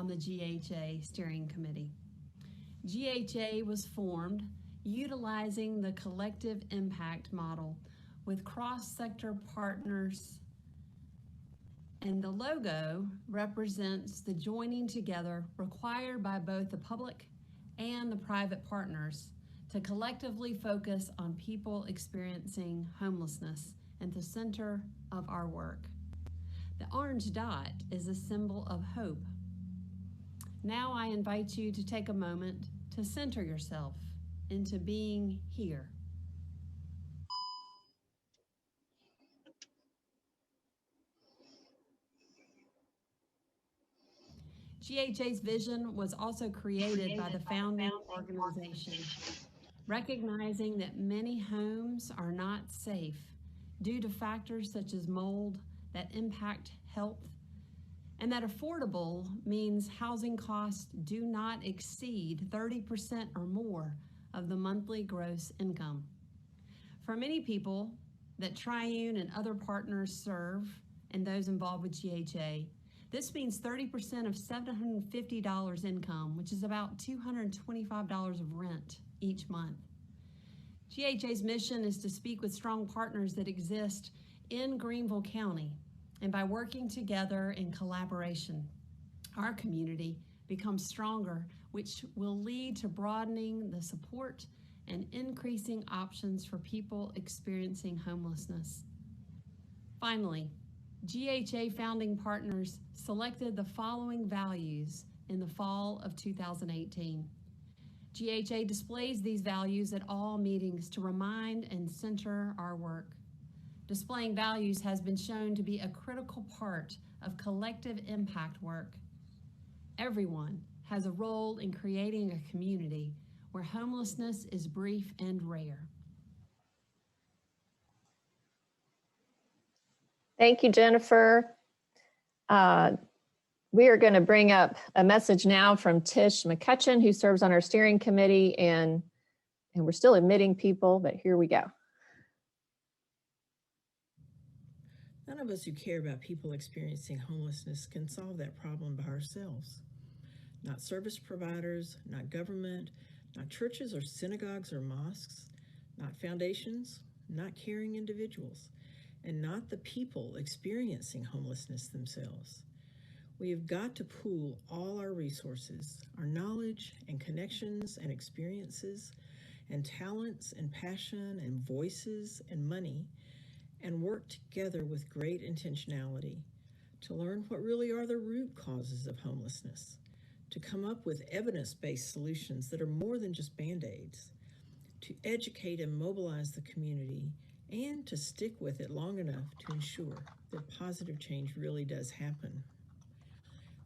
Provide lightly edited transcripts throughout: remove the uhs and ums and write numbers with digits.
on the GHA Steering Committee. GHA was formed utilizing the collective impact model with cross-sector partners, and the logo represents the joining together required by both the public and the private partners to collectively focus on people experiencing homelessness at the center of our work. The orange dot is a symbol of hope. Now I invite you to take a moment to center yourself into being here. GHA's vision was also created by the founding organization, recognizing that many homes are not safe due to factors such as mold that impact health, and that affordable means housing costs do not exceed 30% or more of the monthly gross income. For many people that Triune and other partners serve and those involved with GHA, this means 30% of $750 income, which is about $225 of rent each month. GHA's mission is to speak with strong partners that exist in Greenville County, and by working together in collaboration, our community becomes stronger, which will lead to broadening the support and increasing options for people experiencing homelessness. Finally, GHA founding partners selected the following values in the fall of 2018. GHA displays these values at all meetings to remind and center our work. Displaying values has been shown to be a critical part of collective impact work. Everyone has a role in creating a community where homelessness is brief and rare. Thank you, Jennifer. We are going to bring up a message now from Tish McCutcheon, who serves on our steering committee, and we're still admitting people, but here we go. None of us who care about people experiencing homelessness can solve that problem by ourselves. Not service providers, not government, not churches or synagogues or mosques, not foundations, not caring individuals, and not the people experiencing homelessness themselves. We have got to pool all our resources, our knowledge and connections and experiences and talents and passion and voices and money, and work together with great intentionality to learn what really are the root causes of homelessness, to come up with evidence-based solutions that are more than just Band-Aids, to educate and mobilize the community, and to stick with it long enough to ensure that positive change really does happen.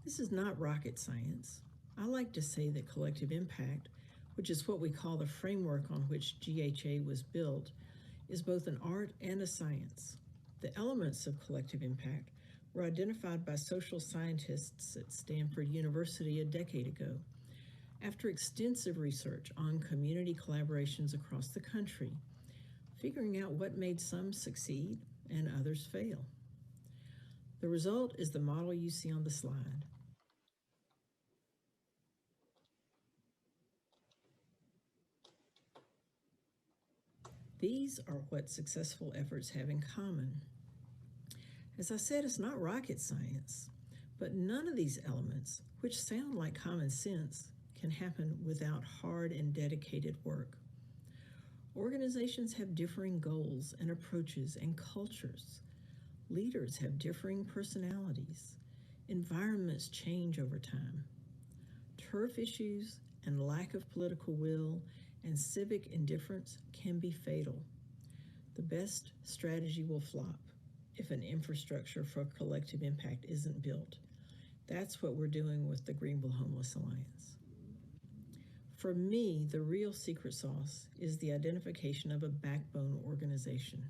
This is not rocket science. I like to say that collective impact, which is what we call the framework on which GHA was built, is both an art and a science. The elements of collective impact were identified by social scientists at Stanford University a decade ago, after extensive research on community collaborations across the country, figuring out what made some succeed and others fail. The result is the model you see on the slide. These are what successful efforts have in common. As I said, it's not rocket science, but none of these elements, which sound like common sense, can happen without hard and dedicated work. Organizations have differing goals and approaches and cultures. Leaders have differing personalities. Environments change over time. Turf issues and lack of political will and civic indifference can be fatal. The best strategy will flop if an infrastructure for collective impact isn't built. That's what we're doing with the Greenville Homeless Alliance. For me, the real secret sauce is the identification of a backbone organization.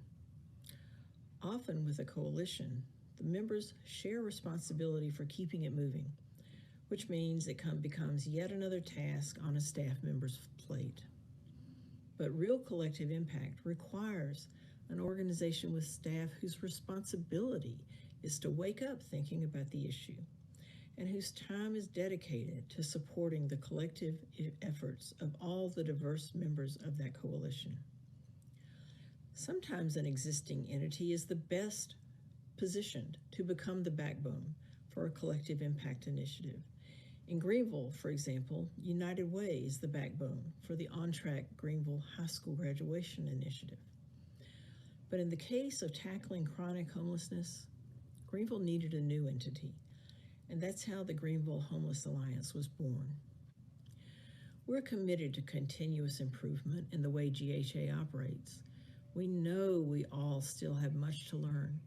Often with a coalition, the members share responsibility for keeping it moving, which means it becomes yet another task on a staff member's plate. But real collective impact requires an organization with staff whose responsibility is to wake up thinking about the issue and whose time is dedicated to supporting the collective efforts of all the diverse members of that coalition. Sometimes an existing entity is the best positioned to become the backbone for a collective impact initiative. In Greenville, for example, United Way is the backbone for the On Track Greenville High School Graduation Initiative. But in the case of tackling chronic homelessness, Greenville needed a new entity, and that's how the Greenville Homeless Alliance was born. We're committed to continuous improvement in the way GHA operates. We know we all still have much to learn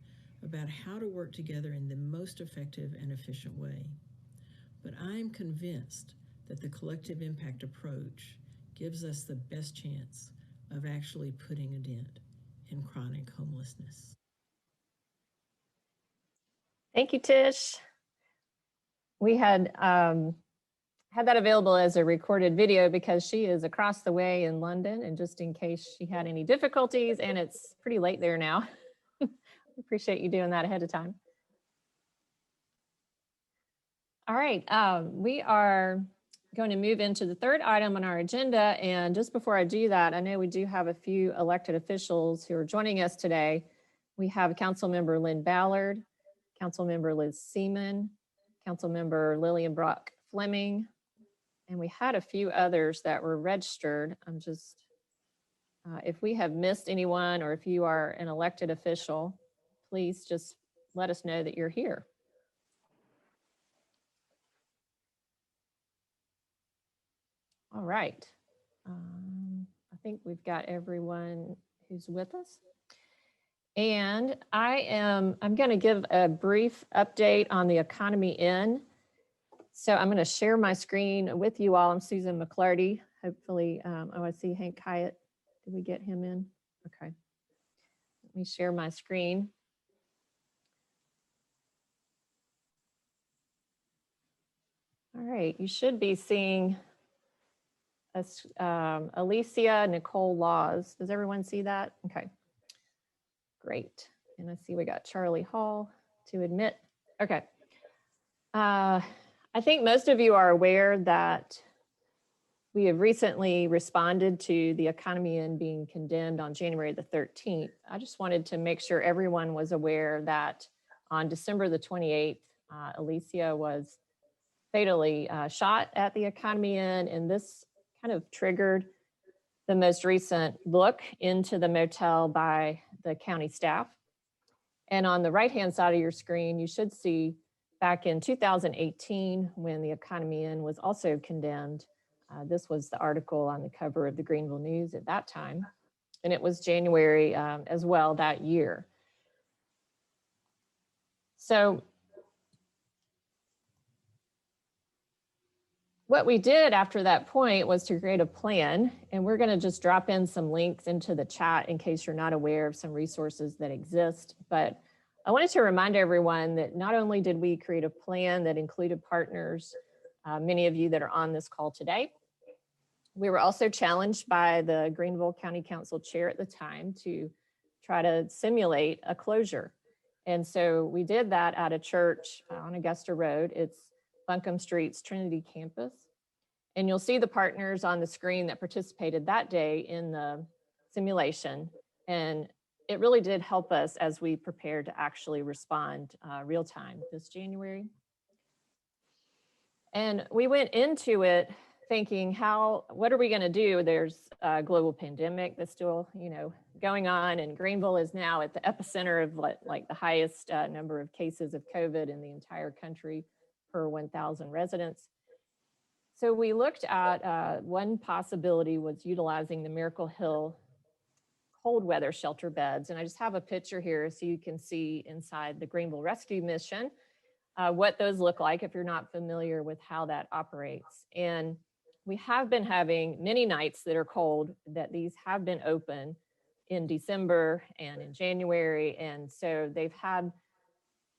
about how to work together in the most effective and efficient way. But I'm convinced that the collective impact approach gives us the best chance of actually putting a dent in chronic homelessness. Thank you, Tish. We had that available as a recorded video because she is across the way in London, and just in case she had any difficulties, and it's pretty late there now. Appreciate you doing that ahead of time. All right, we are going to move into the third item on our agenda. And just before I do that, I know we do have a few elected officials who are joining us today. We have Councilmember Lynn Ballard, Councilmember Liz Seaman, Councilmember Lillian Brock Fleming, and we had a few others that were registered. I'm just, if we have missed anyone, or if you are an elected official, please just let us know that you're here. All right. I think we've got everyone who's with us. And I'm going to give a brief update on the Economy Inn. So I'm going to share my screen with you all. I'm Susan McClarty. Hopefully, I see Hank Hyatt. Did we get him in? Okay. Let me share my screen. All right, you should be seeing Alicia Nicole Laws. Does everyone see that? Okay, great. And I see we got Charlie Hall to admit. Okay. I think most of you are aware that we have recently responded to the Economy Inn being condemned on January the 13th. I just wanted to make sure everyone was aware that on December the 28th, Alicia was fatally shot at the Economy Inn, and this kind of triggered the most recent look into the motel by the county staff. And on the right-hand side of your screen, you should see back in 2018, when the Economy Inn was also condemned. This was the article on the cover of the Greenville News at that time. And it was January as well that year. So what we did after that point was to create a plan, and we're going to just drop in some links into the chat in case you're not aware of some resources that exist. But I wanted to remind everyone that not only did we create a plan that included partners, many of you that are on this call today, we were also challenged by the Greenville County Council chair at the time to try to simulate a closure. And so we did that at a church on Augusta Road. It's Buncombe Street's Trinity campus. And you'll see the partners on the screen that participated that day in the simulation. And it really did help us as we prepared to actually respond real time this January. And we went into it thinking, what are we going to do? There's a global pandemic that's still, going on, and Greenville is now at the epicenter of like the highest number of cases of COVID in the entire country per 1,000 residents. So we looked at one possibility was utilizing the Miracle Hill cold weather shelter beds. And I just have a picture here so you can see inside the Greenville Rescue Mission what those look like if you're not familiar with how that operates. And we have been having many nights that are cold, that these have been open in December and in January. And so they've had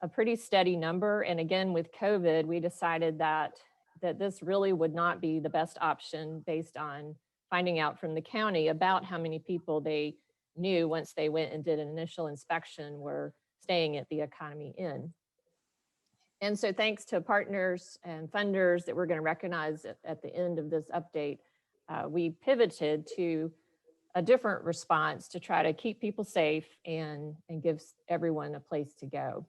a pretty steady number. And again, with COVID, we decided that this really would not be the best option based on finding out from the county about how many people they knew once they went and did an initial inspection were staying at the Economy Inn. And so thanks to partners and funders that we're going to recognize at the end of this update, we pivoted to a different response to try to keep people safe and give everyone a place to go.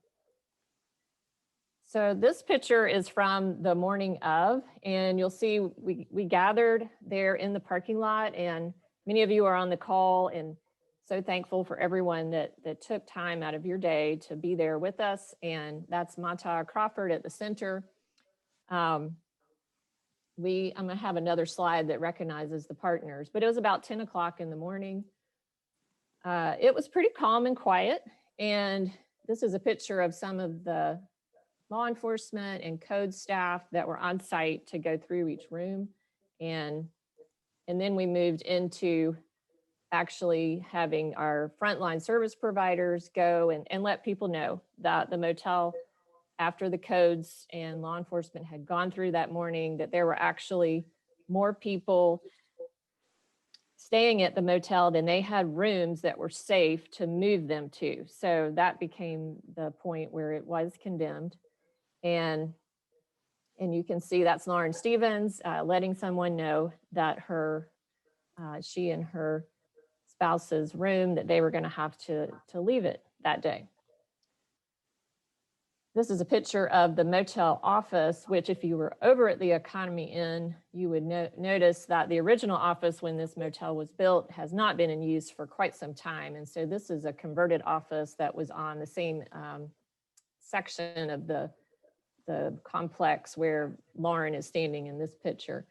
So this picture is from the morning of, and you'll see we gathered there in the parking lot, and many of you are on the call, and so thankful for everyone that took time out of your day to be there with us. And that's Mata Crawford at the center. I'm gonna have another slide that recognizes the partners, but it was about 10 o'clock in the morning. It was pretty calm and quiet. And this is a picture of some of the law enforcement and code staff that were on site to go through each room. And then we moved into actually having our frontline service providers go and let people know that the motel, after the codes and law enforcement had gone through that morning, that there were actually more people staying at the motel than they had rooms that were safe to move them to. So that became the point where it was condemned. And you can see that's Lauren Stevens letting someone know that she and her spouse's room, that they were going to have to leave it that day. This is a picture of the motel office, which if you were over at the Economy Inn, you would notice that the original office when this motel was built has not been in use for quite some time. And so this is a converted office that was on the same section of the complex where Lauren is standing in this picture.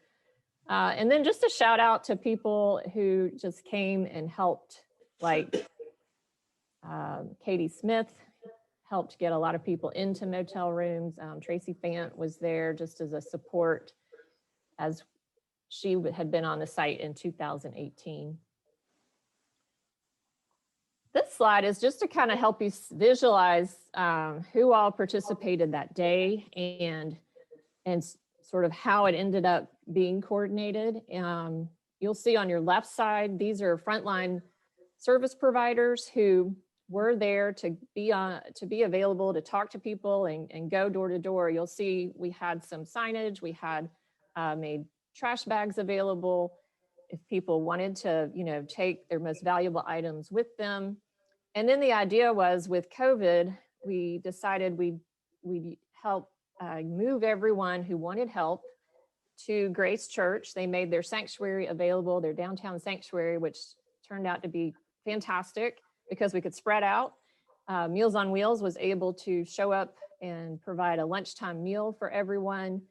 And then just a shout out to people who just came and helped, like Katie Smith helped get a lot of people into motel rooms. Tracy Fant was there just as a support, as she had been on the site in 2018. This slide is just to kind of help you visualize who all participated that day and sort of how it ended up being coordinated. You'll see on your left side, these are frontline service providers who were there to be available to talk to people and go door to door. You'll see we had some signage, we had made trash bags available if people wanted to, take their most valuable items with them. And then the idea was, with COVID, we decided we'd help move everyone who wanted help to Grace Church. They made their sanctuary available, their downtown sanctuary, which turned out to be fantastic because we could spread out. Meals on Wheels was able to show up and provide a lunchtime meal for everyone.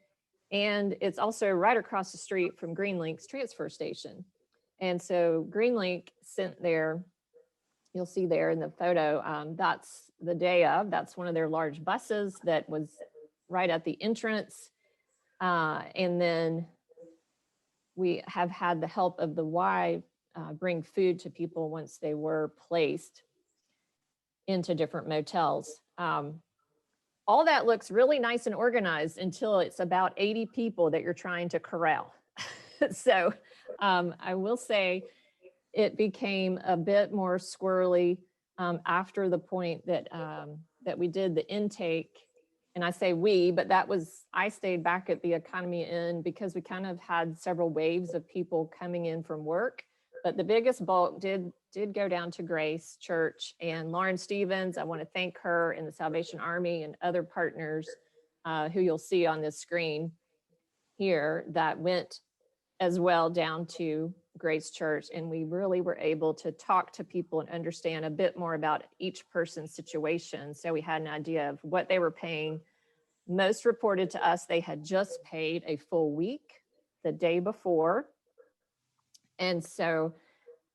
And it's also right across the street from Greenlink's transfer station. And so Greenlink sent you'll see there in the photo, that's the day of, that's one of their large buses that was right at the entrance. And then we have had the help of the Y bring food to people once they were placed into different motels. All that looks really nice and organized until it's about 80 people that you're trying to corral. So I will say it became a bit more squirrely after the point that we did the intake. And I say we, but I stayed back at the Economy Inn because we kind of had several waves of people coming in from work. But the biggest bulk did go down to Grace Church, and Lauren Stevens, I want to thank her and the Salvation Army and other partners who you'll see on this screen here that went as well down to Grace Church. And we really were able to talk to people and understand a bit more about each person's situation. So we had an idea of what they were paying. Most reported to us they had just paid a full week the day before. And so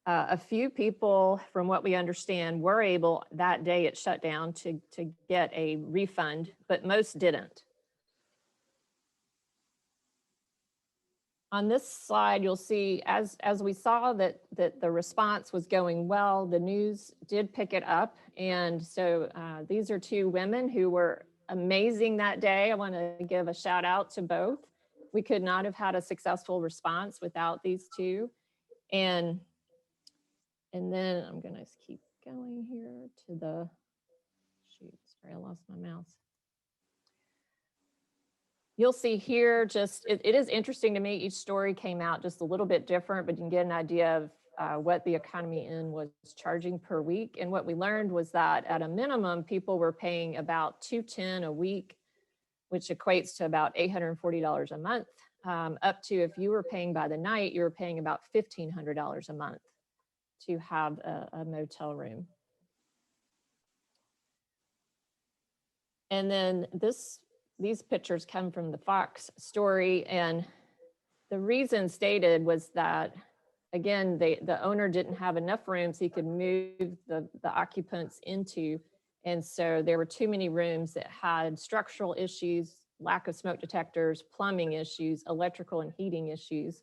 a few people, from what we understand, were able that day it shut down to get a refund, but most didn't. On this slide, you'll see as we saw that the response was going well, the news did pick it up. And so these are two women who were amazing that day. I want to give a shout out to both. We could not have had a successful response without these two. And then I'm going to keep going here to sorry, I lost my mouse. You'll see here just, it is interesting to me. Each story came out just a little bit different, but you can get an idea of what the Economy Inn was charging per week. And what we learned was that at a minimum, people were paying about $210 a week, which equates to about $840 a month. Up to, if you were paying by the night, you were paying about $1,500 a month to have a motel room. And then these pictures come from the Fox story, and the reason stated was that, again, the owner didn't have enough rooms he could move the occupants into, and so there were too many rooms that had structural issues, lack of smoke detectors, plumbing issues, electrical and heating issues.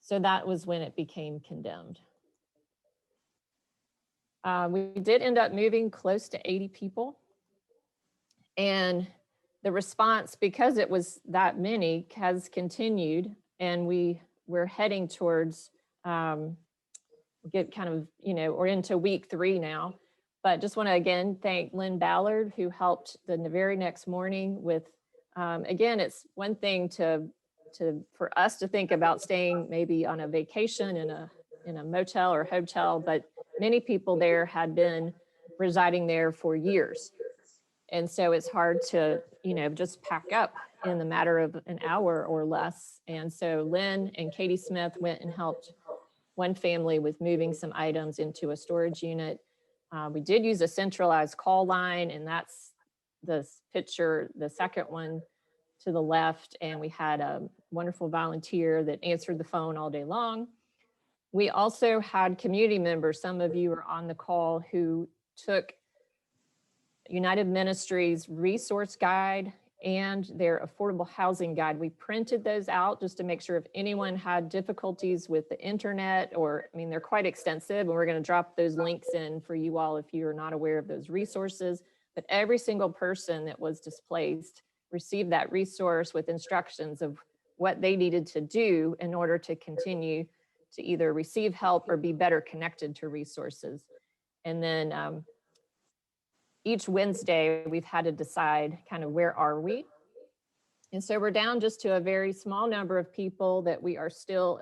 So that was when it became condemned. We did end up moving close to 80 people. And the response, because it was that many, has continued. And we're heading towards, get kind of, we're into week 3 now. But just want to again thank Lynn Ballard, who helped the very next morning with, again, it's one thing for us to think about staying maybe on a vacation in a motel or hotel, but many people there had been residing there for years. And so it's hard to, just pack up in the matter of an hour or less. And so Lynn and Katie Smith went and helped one family with moving some items into a storage unit. We did use a centralized call line, and that's this picture, the second one to the left. And we had a wonderful volunteer that answered the phone all day long. We also had community members, some of you are on the call, who took United Ministries resource guide and their affordable housing guide. We printed those out just to make sure if anyone had difficulties with the internet, or, they're quite extensive, and we're going to drop those links in for you all if you're not aware of those resources. But every single person that was displaced received that resource with instructions of what they needed to do in order to continue to either receive help or be better connected to resources. And then each Wednesday, we've had to decide kind of where are we. And so we're down just to a very small number of people that we are still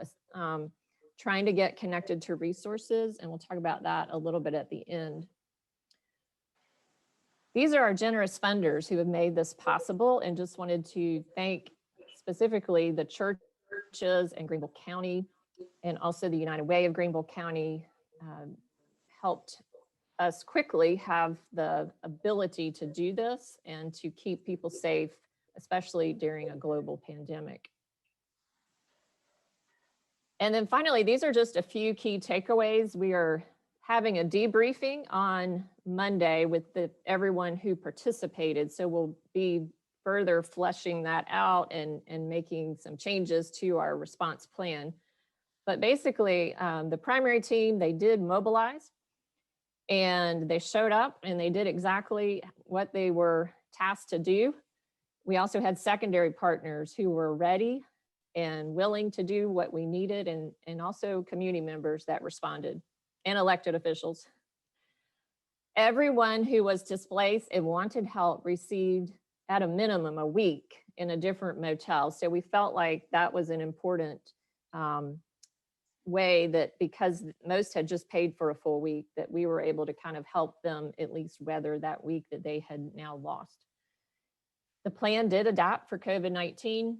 trying to get connected to resources. And we'll talk about that a little bit at the end. These are our generous funders who have made this possible, and just wanted to thank specifically the churches in Greenville County, and also the United Way of Greenville County helped us quickly have the ability to do this and to keep people safe, especially during a global pandemic. And then finally, these are just a few key takeaways. We are having a debriefing on Monday with everyone who participated. So we'll be further fleshing that out and making some changes to our response plan. But basically, the primary team, they did mobilize, and they showed up and they did exactly what they were tasked to do. We also had secondary partners who were ready and willing to do what we needed, and also community members that responded, and elected officials. Everyone who was displaced and wanted help received at a minimum a week in a different motel. So we felt like that was an important way, that because most had just paid for a full week, that we were able to kind of help them at least weather that week that they had now lost. The plan did adapt for COVID-19.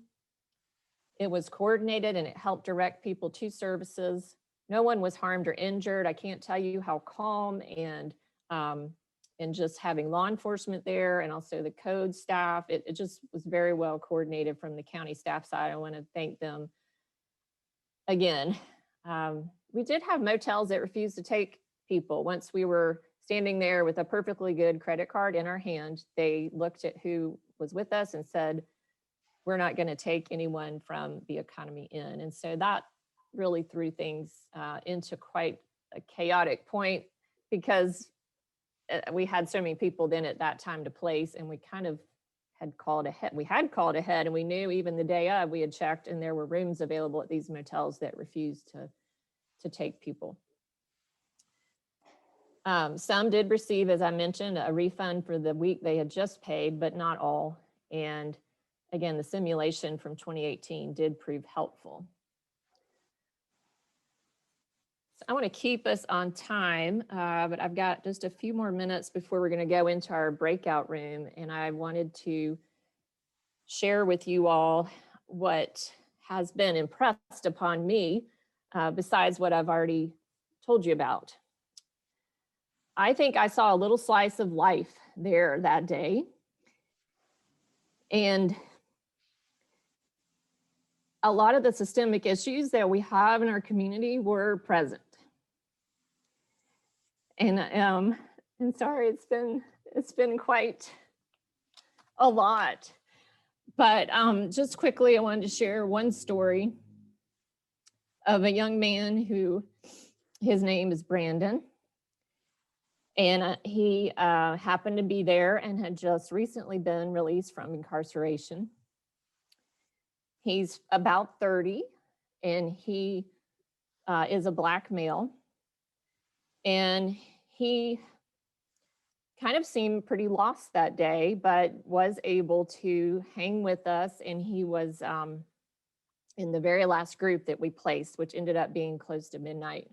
It was coordinated and it helped direct people to services. No one was harmed or injured. I can't tell you how calm and just having law enforcement there, and also the code staff, it just was very well coordinated from the county staff side. I want to thank them again. We did have motels that refused to take people. Once we were standing there with a perfectly good credit card in our hand, they looked at who was with us and said, we're not going to take anyone from the Economy Inn. And so that really threw things into quite a chaotic point, because we had so many people then at that time to place, and we kind of had called ahead. We had called ahead, and we knew even the day of, we had checked, and there were rooms available at these motels that refused to take people. Some did receive, as I mentioned, a refund for the week they had just paid, but not all. And again, the simulation from 2018 did prove helpful. So I want to keep us on time, but I've got just a few more minutes before we're going to go into our breakout room. And I wanted to share with you all what has been impressed upon me, besides what I've already told you about. I think I saw a little slice of life there that day. And a lot of the systemic issues that we have in our community were present. And sorry, it's been quite a lot. But just quickly, I wanted to share one story of a young man who, his name is Brandon. And he happened to be there and had just recently been released from incarceration. He's about 30, and he is a Black male. And he kind of seemed pretty lost that day, but was able to hang with us. And he was in the very last group that we placed, which ended up being close to midnight.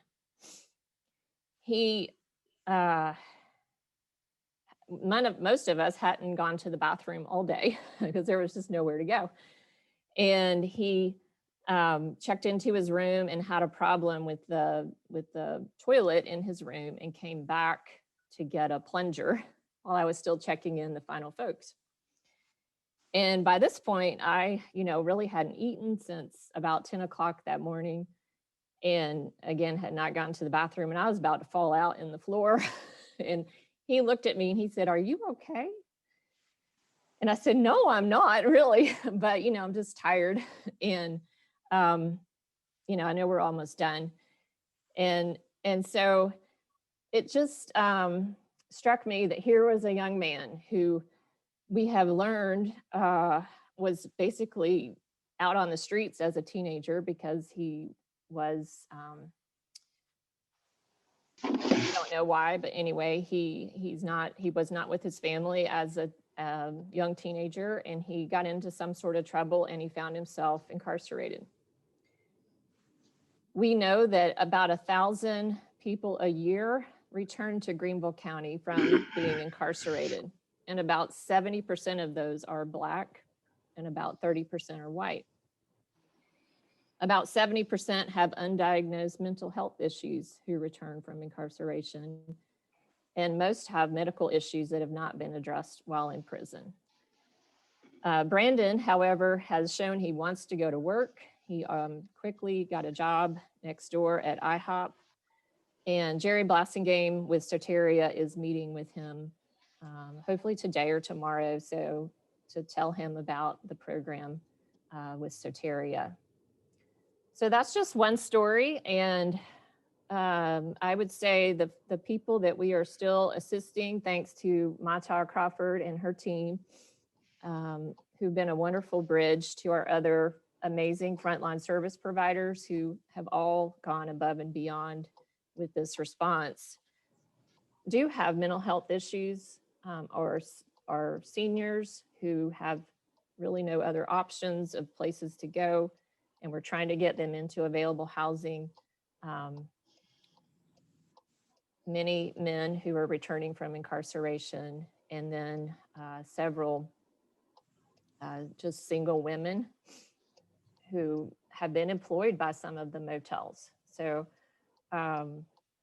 Most of us hadn't gone to the bathroom all day because there was just nowhere to go. And he checked into his room and had a problem with the toilet in his room, and came back to get a plunger while I was still checking in the final folks. And by this point, I, really hadn't eaten since about 10 o'clock that morning. And again, had not gotten to the bathroom, and I was about to fall out in the floor. And he looked at me and he said, "Are you okay?" And I said, "No, I'm not really, but I'm just tired." And I know we're almost done. And so it just struck me that here was a young man who we have learned was basically out on the streets as a teenager because he was, I don't know why, but anyway, he was not with his family as a young teenager, and he got into some sort of trouble and he found himself incarcerated. We know that about 1,000 people a year return to Greenville County from being incarcerated, and about 70% of those are Black and about 30% are white. About 70% have undiagnosed mental health issues who return from incarceration, and most have medical issues that have not been addressed while in prison. Brandon, however, has shown he wants to go to work. He quickly got a job next door at IHOP, and Jerry Blassingame with Soteria is meeting with him hopefully today or tomorrow, so to tell him about the program with Soteria. So that's just one story, and I would say the people that we are still assisting, thanks to Mata Crawford and her team, who've been a wonderful bridge to our other amazing frontline service providers who have all gone above and beyond with this response, do have mental health issues, or are seniors who have really no other options of places to go, and we're trying to get them into available housing. Many men who are returning from incarceration, and then several just single women who have been employed by some of the motels. So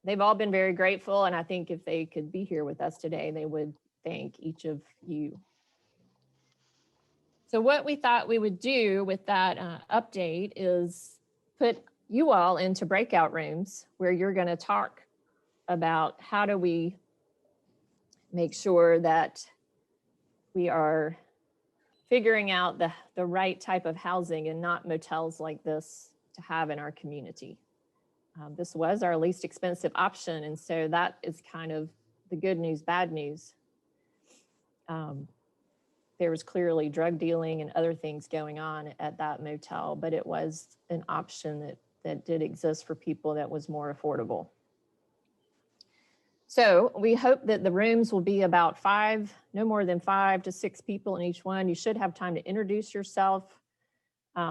they've all been very grateful, and I think if they could be here with us today, they would thank each of you. So what we thought we would do with that update is put you all into breakout rooms where you're going to talk about how do we make sure that we are figuring out the right type of housing and not motels like this to have in our community. This was our least expensive option, and so that is kind of the good news, bad news. There was clearly drug dealing and other things going on at that motel, but it was an option that did exist for people that was more affordable. So we hope that the rooms will be about no more than 5 to 6 people in each one. You should have time to introduce yourself,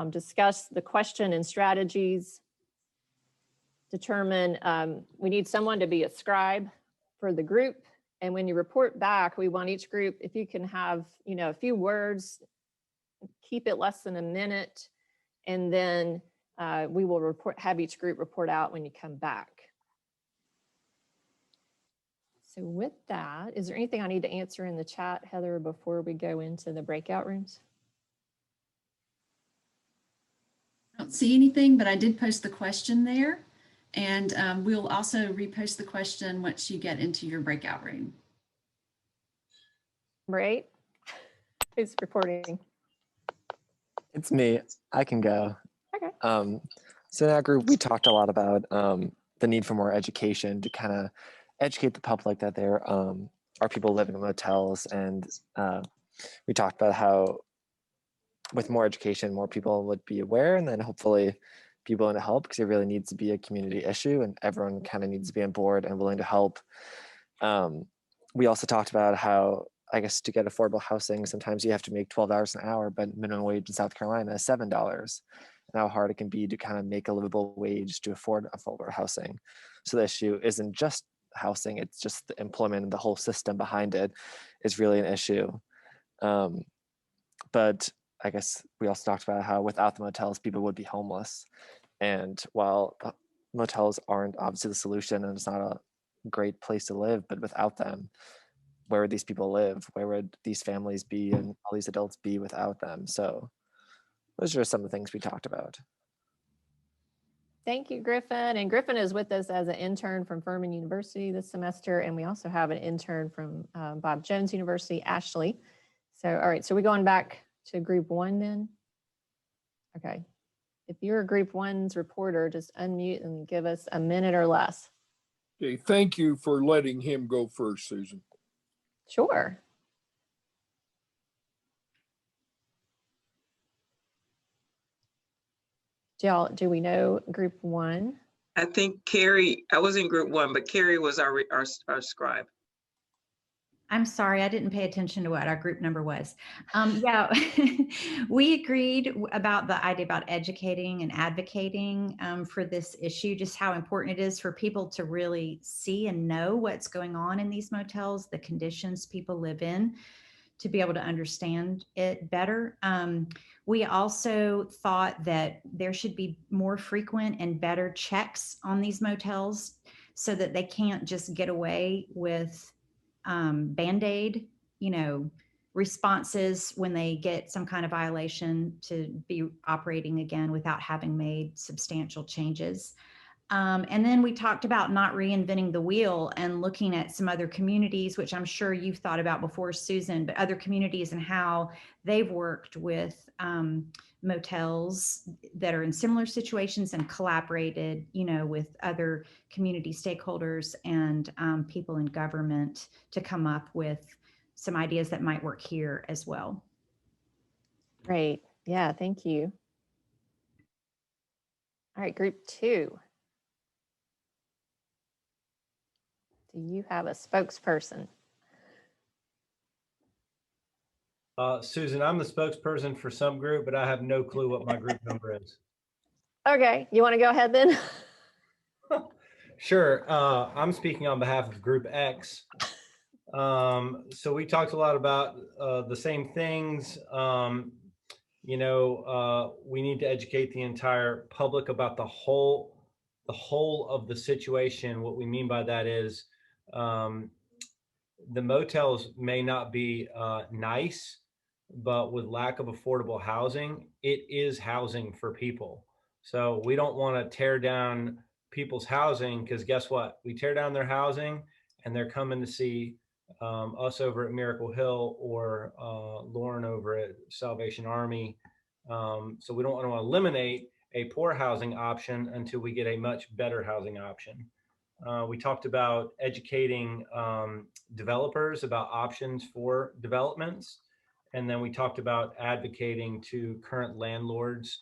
discuss the question and strategies, determine, we need someone to be a scribe for the group. And when you report back, we want each group, if you can have, a few words, keep it less than a minute, and then we will have each group report out when you come back. So with that, is there anything I need to answer in the chat, Heather, before we go into the breakout rooms? I don't see anything, but I did post the question there. And we'll also repost the question once you get into your breakout room. Right? Who's reporting? It's me. I can go. Okay. So in that group, we talked a lot about the need for more education to kind of educate the public that there are people living in motels, and we talked about how with more education, more people would be aware, and then hopefully be willing to help, because it really needs to be a community issue, and everyone kind of needs to be on board and willing to help. We also talked about how, I guess, to get affordable housing, sometimes you have to make $12 an hour, but minimum wage in South Carolina is $7. And how hard it can be to kind of make a livable wage to afford affordable housing. So the issue isn't just housing, it's just the employment and the whole system behind it is really an issue. But I guess we also talked about how without the motels, people would be homeless. And while motels aren't obviously the solution, and it's not a great place to live, but without them, where would these people live? Where would these families be and all these adults be without them? So those are some of the things we talked about. Thank you, Griffin. And Griffin is with us as an intern from Furman University this semester. And we also have an intern from Bob Jones University, Ashley. So, all right, so we're going back to group 1 then? Okay. If you're a group 1's reporter, just unmute and give us a minute or less. Okay, thank you for letting him go first, Susan. Sure. Do we know group 1? I think Carrie, I was in group 1, but Carrie was our scribe. I'm sorry, I didn't pay attention to what our group number was. Yeah, we agreed about the idea about educating and advocating for this issue, just how important it is for people to really see and know what's going on in these motels, the conditions people live in, to be able to understand it better. We also thought that there should be more frequent and better checks on these motels so that they can't just get away with Band-Aid, responses when they get some kind of violation, to be operating again without having made substantial changes. And then we talked about not reinventing the wheel and looking at some other communities, which I'm sure you've thought about before, Susan, but other communities and how they've worked with motels that are in similar situations and collaborated, with other community stakeholders and people in government to come up with some ideas that might work here as well. Great. Yeah, thank you. All right, group 2. Do you have a spokesperson? Susan, I'm the spokesperson for some group, but I have no clue what my group number is. Okay, you want to go ahead then? Sure. I'm speaking on behalf of Group X. So we talked a lot about the same things. We need to educate the entire public about the whole of the situation. What we mean by that is the motels may not be nice, but with lack of affordable housing, it is housing for people. So we don't want to tear down people's housing, because guess what? We tear down their housing and they're coming to see us over at Miracle Hill or Lauren over at Salvation Army. So we don't want to eliminate a poor housing option until we get a much better housing option. We talked about educating developers about options for developments. And then we talked about advocating to current landlords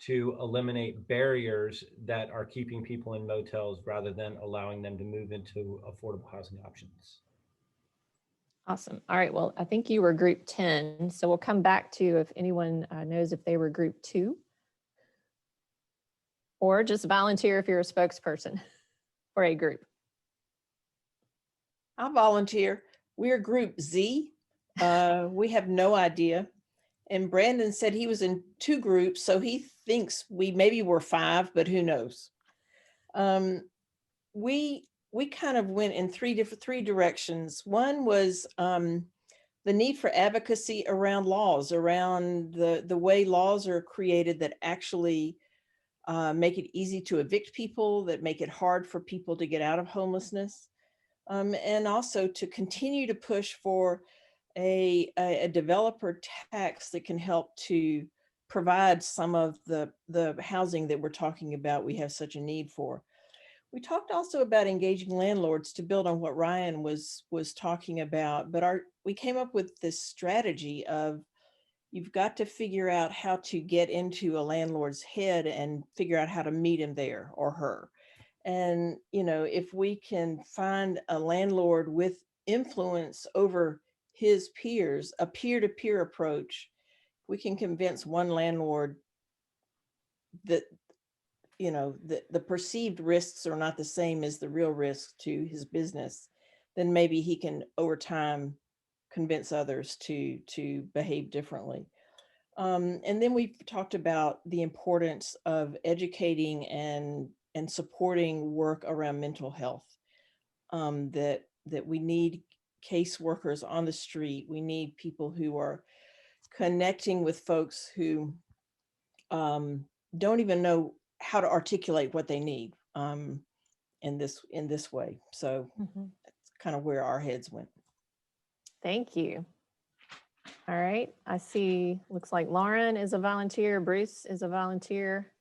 to eliminate barriers that are keeping people in motels rather than allowing them to move into affordable housing options. Awesome. All right. Well, I think you were group 10. So we'll come back to if anyone knows if they were group 2. Or just volunteer if you're a spokesperson for a group. I'll volunteer. We're group Z. We have no idea. And Brandon said he was in 2 groups, so he thinks we maybe were 5, but who knows? We kind of went in 3 directions. One was the need for advocacy around laws, around the way laws are created that actually make it easy to evict people, that make it hard for people to get out of homelessness, and also to continue to push for a developer tax that can help to provide some of the housing that we're talking about we have such a need for. We talked also about engaging landlords to build on what Ryan was talking about, but we came up with this strategy of you've got to figure out how to get into a landlord's head and figure out how to meet him there or her. And, if we can find a landlord with influence over his peers, a peer-to-peer approach, we can convince one landlord that, the perceived risks are not the same as the real risk to his business, then maybe he can over time convince others to behave differently. And then we talked about the importance of educating and supporting work around mental health, that we need caseworkers on the street. We need people who are connecting with folks who don't even know how to articulate what they need in this way. So that's kind of where our heads went. Thank you. All right. I see, looks like Lauren is a volunteer. Bruce is a volunteer.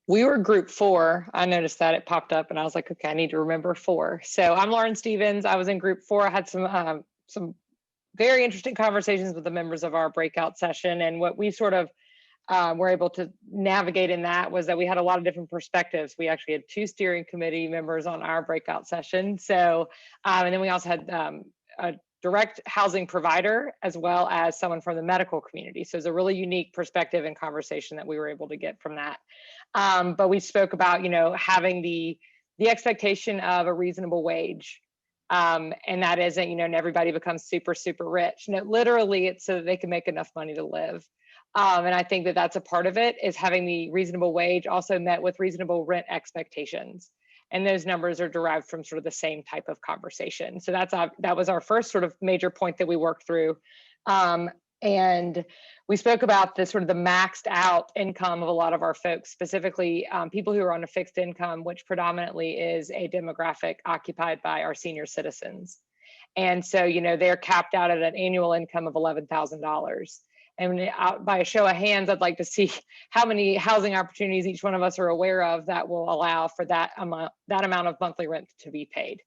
We were group 4. I noticed that it popped up and I was like, okay, I need to remember 4. So I'm Lauren Stevens. I was in group 4. I had some very interesting conversations with the members of our breakout session. And what we sort of were able to navigate in that was that we had a lot of different perspectives. We actually had 2 steering committee members on our breakout session. So, and then we also had a direct housing provider as well as someone from the medical community. So it's a really unique perspective and conversation that we were able to get from that. But we spoke about, having the expectation of a reasonable wage. And that isn't, and everybody becomes super, super rich. No, literally it's so that they can make enough money to live. And I think that that's a part of it, is having the reasonable wage also met with reasonable rent expectations. And those numbers are derived from sort of the same type of conversation. So that was our first sort of major point that we worked through. And we spoke about the sort of the maxed out income of a lot of our folks, specifically people who are on a fixed income, which predominantly is a demographic occupied by our senior citizens. And so, they're capped out at an annual income of $11,000. And by a show of hands, I'd like to see how many housing opportunities each one of us are aware of that will allow for that amount of monthly rent to be paid.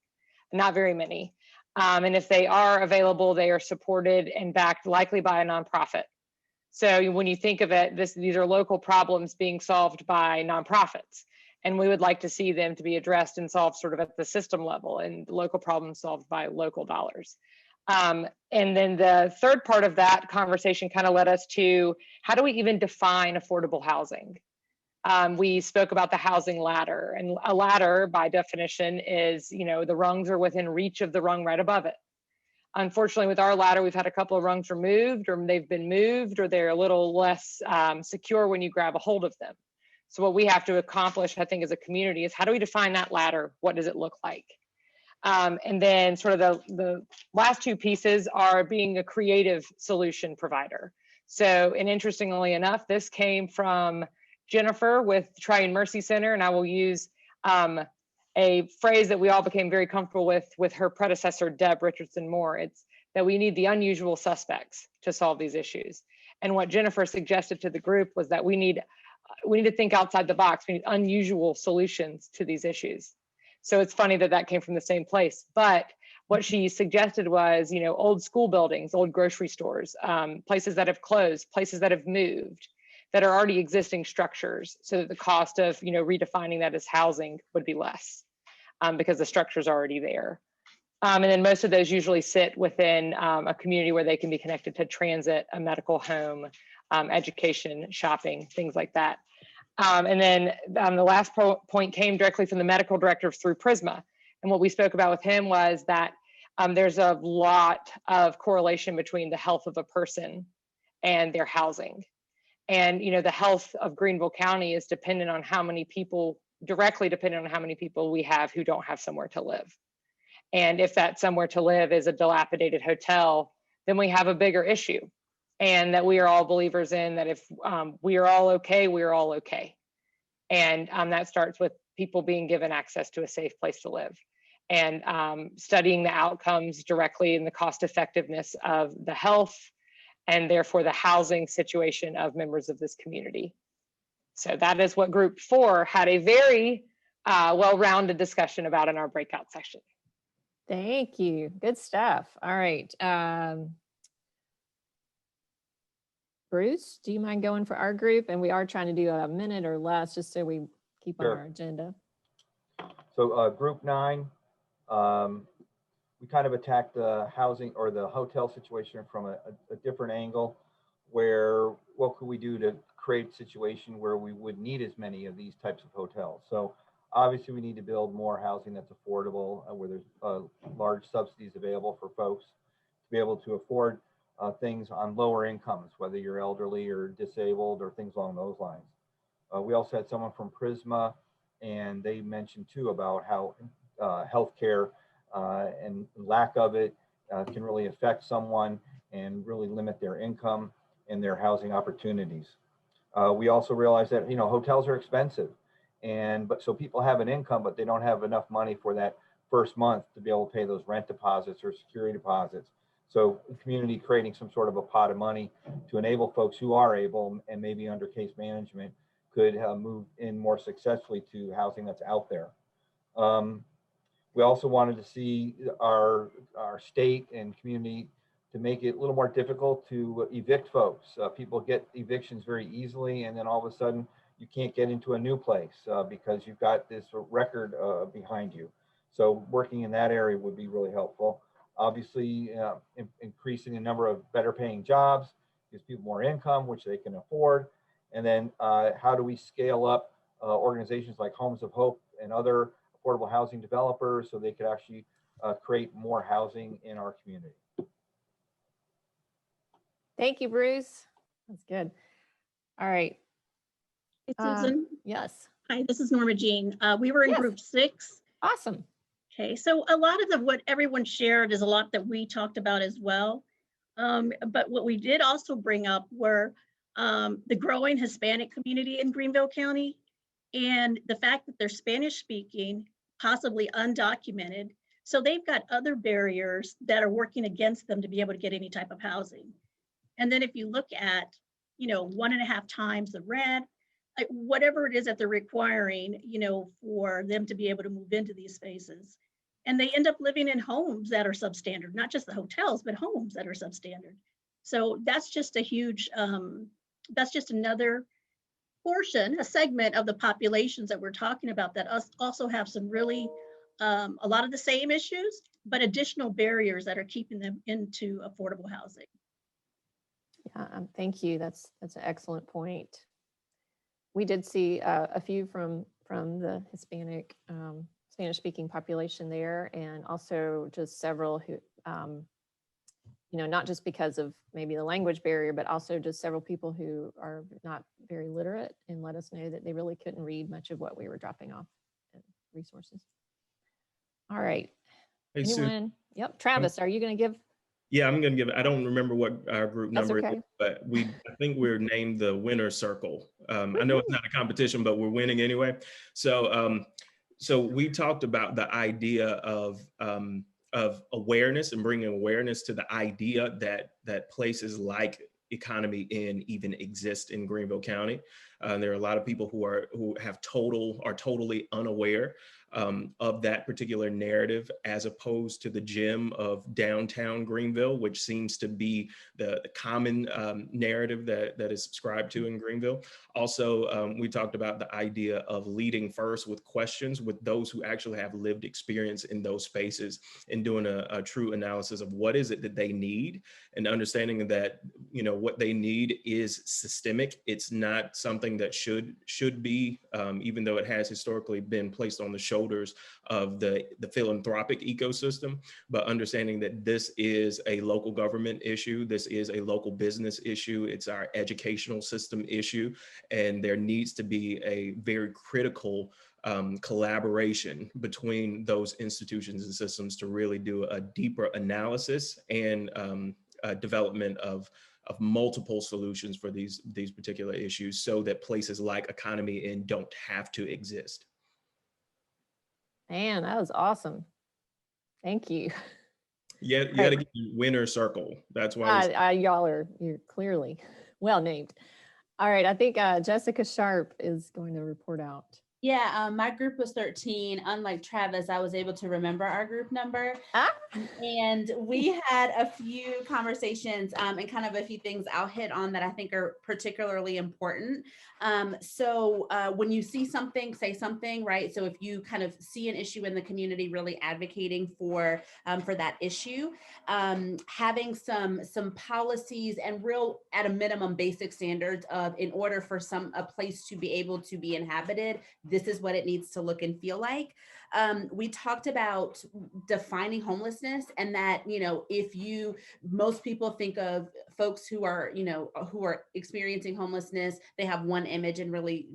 Not very many. And if they are available, they are supported and backed likely by a nonprofit. So when you think of it, these are local problems being solved by nonprofits. And we would like to see them to be addressed and solved sort of at the system level, and local problems solved by local dollars. And then the third part of that conversation kind of led us to, how do we even define affordable housing? We spoke about the housing ladder, and a ladder by definition is, the rungs are within reach of the rung right above it. Unfortunately, with our ladder, we've had a couple of rungs removed, or they've been moved, or they're a little less secure when you grab a hold of them. So what we have to accomplish, I think, as a community is, how do we define that ladder? What does it look like? And then sort of the last 2 pieces are being a creative solution provider. So, and interestingly enough, this came from Jennifer with Triune Mercy Center, and I will use a phrase that we all became very comfortable with her predecessor, Deb Richardson Moore. It's that we need the unusual suspects to solve these issues. And what Jennifer suggested to the group was that we need to think outside the box. We need unusual solutions to these issues. So it's funny that came from the same place. But what she suggested was, old school buildings, old grocery stores, places that have closed, places that have moved, that are already existing structures, so that the cost of, you know, redefining that as housing would be less, because the structure's already there. And then most of those usually sit within a community where they can be connected to transit, a medical home, education, shopping, things like that. And then the last point came directly from the medical director through Prisma. And what we spoke about with him was that there's a lot of correlation between the health of a person and their housing. And, you know, the health of Greenville County is dependent on how many people, directly dependent on how many people we have who don't have somewhere to live. And if that somewhere to live is a dilapidated hotel, then we have a bigger issue. And that we are all believers in that if we are all okay, we are all okay. And that starts with people being given access to a safe place to live, and studying the outcomes directly and the cost effectiveness of the health and therefore the housing situation of members of this community. So that is what Group 4 had a very well-rounded discussion about in our breakout session. Thank you. Good stuff. All right. Bruce, do you mind going for our group? And we are trying to do a minute or less just so we keep on Sure. our agenda. So Group 9, we kind of attacked the housing or the hotel situation from a different angle, where what could we do to create a situation where we would need as many of these types of hotels. So obviously we need to build more housing that's affordable, where there's large subsidies available for folks to be able to afford things on lower incomes, whether you're elderly or disabled or things along those lines. We also had someone from Prisma, and they mentioned too about how healthcare and lack of it can really affect someone and really limit their income and their housing opportunities. We also realized that, you know, hotels are expensive, but so people have an income, but they don't have enough money for that first month to be able to pay those rent deposits or security deposits. So the community creating some sort of a pot of money to enable folks who are able and maybe under case management could move in more successfully to housing that's out there. We also wanted to see our state and community to make it a little more difficult to evict folks. People get evictions very easily, and then all of a sudden you can't get into a new place because you've got this record behind you. So working in that area would be really helpful. Obviously, increasing the number of better paying jobs gives people more income, which they can afford. And then how do we scale up organizations like Homes of Hope and other affordable housing developers so they could actually create more housing in our community. Thank you, Bruce. That's good. All right. Hey, Susan. Yes. Hi, this is Norma Jean. We were in Yes. Group 6. Awesome. Okay, so a lot of what everyone shared is a lot that we talked about as well. But what we did also bring up were the growing Hispanic community in Greenville County, and the fact that they're Spanish speaking, possibly undocumented. So they've got other barriers that are working against them to be able to get any type of housing. And then if you look at, you know, 1.5 times the rent, like whatever it is that they're requiring, you know, for them to be able to move into these spaces. And they end up living in homes that are substandard, not just the hotels, but homes that are substandard. So that's just a huge, that's just another portion, a segment of the populations that we're talking about that also have some really, a lot of the same issues, but additional barriers that are keeping them into affordable housing. Yeah, thank you. That's an excellent point. We did see a few from the Hispanic, Spanish-speaking population there, and also just several who, you know, not just because of maybe the language barrier, but also just several people who are not very literate and let us know that they really couldn't read much of what we were dropping off in resources. All right. Hey, anyone? Yep. Travis, are you going to give? Yeah, I'm going to give, I don't remember what our group number okay. is, but I think we're named the winner circle. I know it's not a competition, but we're winning anyway. So, so we talked about the idea of awareness and bringing awareness to the idea that places like Economy Inn even exist in Greenville County. There are a lot of people who are totally unaware of that particular narrative, as opposed to the gem of downtown Greenville, which seems to be the common narrative that is subscribed to in Greenville. Also, we talked about the idea of leading first with questions with those who actually have lived experience in those spaces, and doing a true analysis of what is it that they need, and understanding that, you know, what they need is systemic. It's not something that should be, even though it has historically been placed on the shoulders of the philanthropic ecosystem, but understanding that this is a local government issue, this is a local business issue, it's our educational system issue, and there needs to be a very critical collaboration between those institutions and systems to really do a deeper analysis and development of multiple solutions for these particular issues, so that places like Economy Inn don't have to exist. Man, that was awesome. Thank you. You got to get the winner circle. That's why you're clearly well named. All right, I think Jessica Sharp is going to report out. Yeah, my group was 13. Unlike Travis, I was able to remember our group number. And we had a few conversations and kind of a few things I'll hit on that I think are particularly important. So when you see something, say something, right? So if you kind of see an issue in the community, really advocating for that issue, having some policies and real, at a minimum, basic standards of, in order for a place to be able to be inhabited, this is what it needs to look and feel like. We talked about defining homelessness, and that, you know, most people think of folks who are experiencing homelessness, they have one image, and really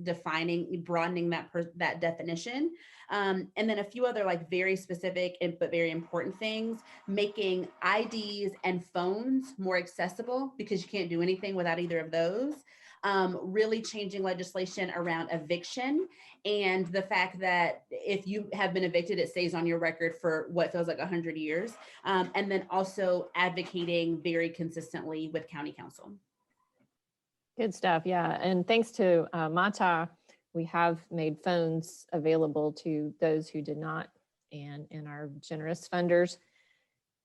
broadening that definition. And then a few other like very specific but very important things, making IDs and phones more accessible, because you can't do anything without either of those. Really changing legislation around eviction, and the fact that if you have been evicted, it stays on your record for what feels like 100 years. And then also advocating very consistently with county council. Good stuff. Yeah. And thanks to Mata, we have made phones available to those who did not, and our generous funders.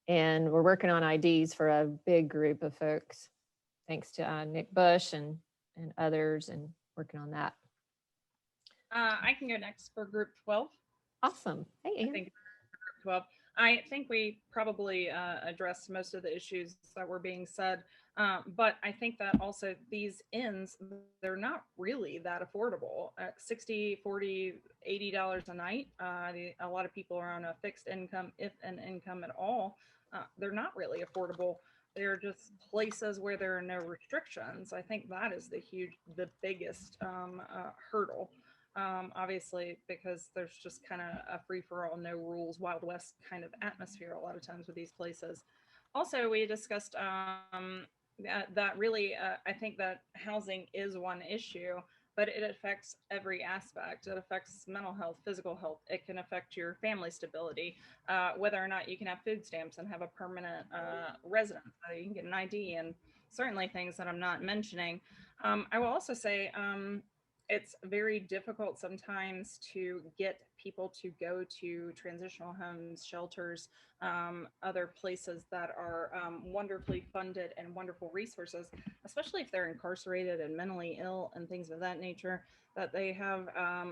And we're working on IDs for a big group of folks. Thanks to Nick Bush and others, and working on that. I can go next for group 12. Awesome. Hey, Ann. I think group 12. I think we probably addressed most of the issues that were being said, but I think that also these inns, they're not really that affordable. At $60, $40, $80 a night, a lot of people are on a fixed income, if an income at all. They're not really affordable. They're just places where there are no restrictions. I think that is the biggest hurdle. Obviously, because there's just kind of a free-for-all, no rules, Wild West kind of atmosphere a lot of times with these places. Also, we discussed that really, I think that housing is one issue, but it affects every aspect. It affects mental health, physical health. It can affect your family stability, whether or not you can have food stamps and have a permanent residence, whether you can get an ID, and certainly things that I'm not mentioning. I will also say, it's very difficult sometimes to get people to go to transitional homes, shelters, other places that are wonderfully funded and wonderful resources, especially if they're incarcerated and mentally ill and things of that nature, that they have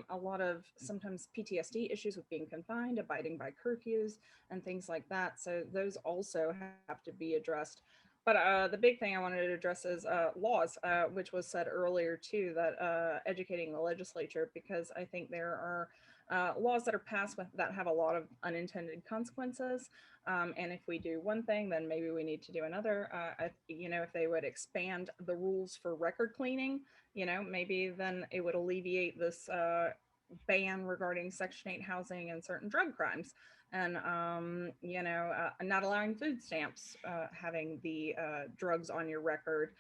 a lot of sometimes PTSD issues with being confined, abiding by curfews and things like that. So those also have to be addressed. But the big thing I wanted to address is laws, which was said earlier too, that educating the legislature, because I think there are laws that are passed that have a lot of unintended consequences. And if we do one thing, then maybe we need to do another. If they would expand the rules for record cleaning, maybe then it would alleviate this ban regarding Section 8 housing and certain drug crimes. And, not allowing food stamps, having the drugs on your record.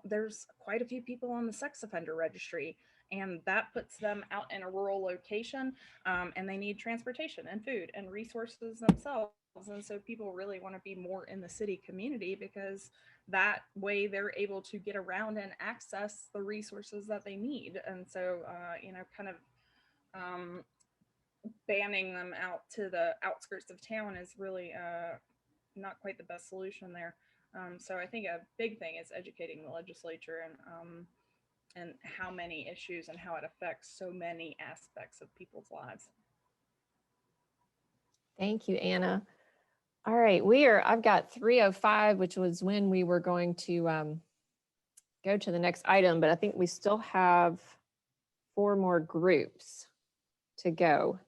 There's quite a few people on the sex offender registry, and that puts them out in a rural location, and they need transportation and food and resources themselves. And so people really want to be more in the city community because that way they're able to get around and access the resources that they need. And so, kind of banning them out to the outskirts of town is really not quite the best solution there. So I think a big thing is educating the legislature and how many issues and how it affects so many aspects of people's lives. Thank you, Anna. All right, I've got 3:05, which was when we were going to go to the next item, but I think we still have 4 more groups to go.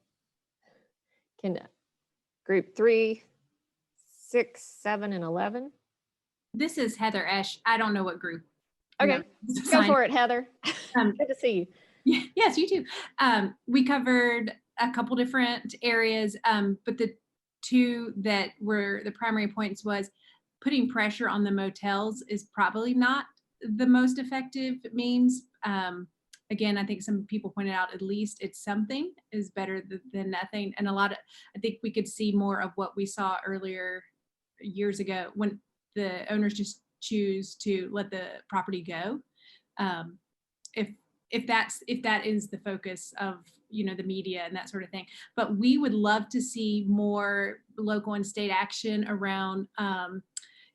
Can group 3, 6, 7, and 11? This is Heather Esch. I don't know what group. Okay, go for it, Heather. Good to see you. Yes, you too. We covered a couple different areas, but the 2 that were the primary points was putting pressure on the motels is probably not the most effective means. Again, I think some people pointed out at least it's something is better than nothing. And I think we could see more of what we saw earlier years ago when the owners just choose to let the property go. If that is the focus of the media and that sort of thing. But we would love to see more local and state action around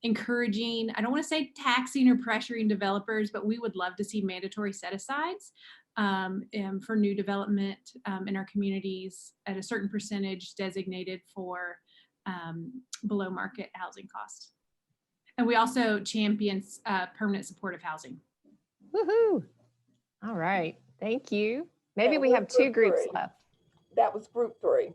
encouraging, I don't want to say taxing or pressuring developers, but we would love to see mandatory set-asides for new development in our communities at a certain percentage designated for below market housing costs. And we also champion permanent supportive housing. Woohoo! All right, thank you. Maybe we have 2 groups left. That was group 3.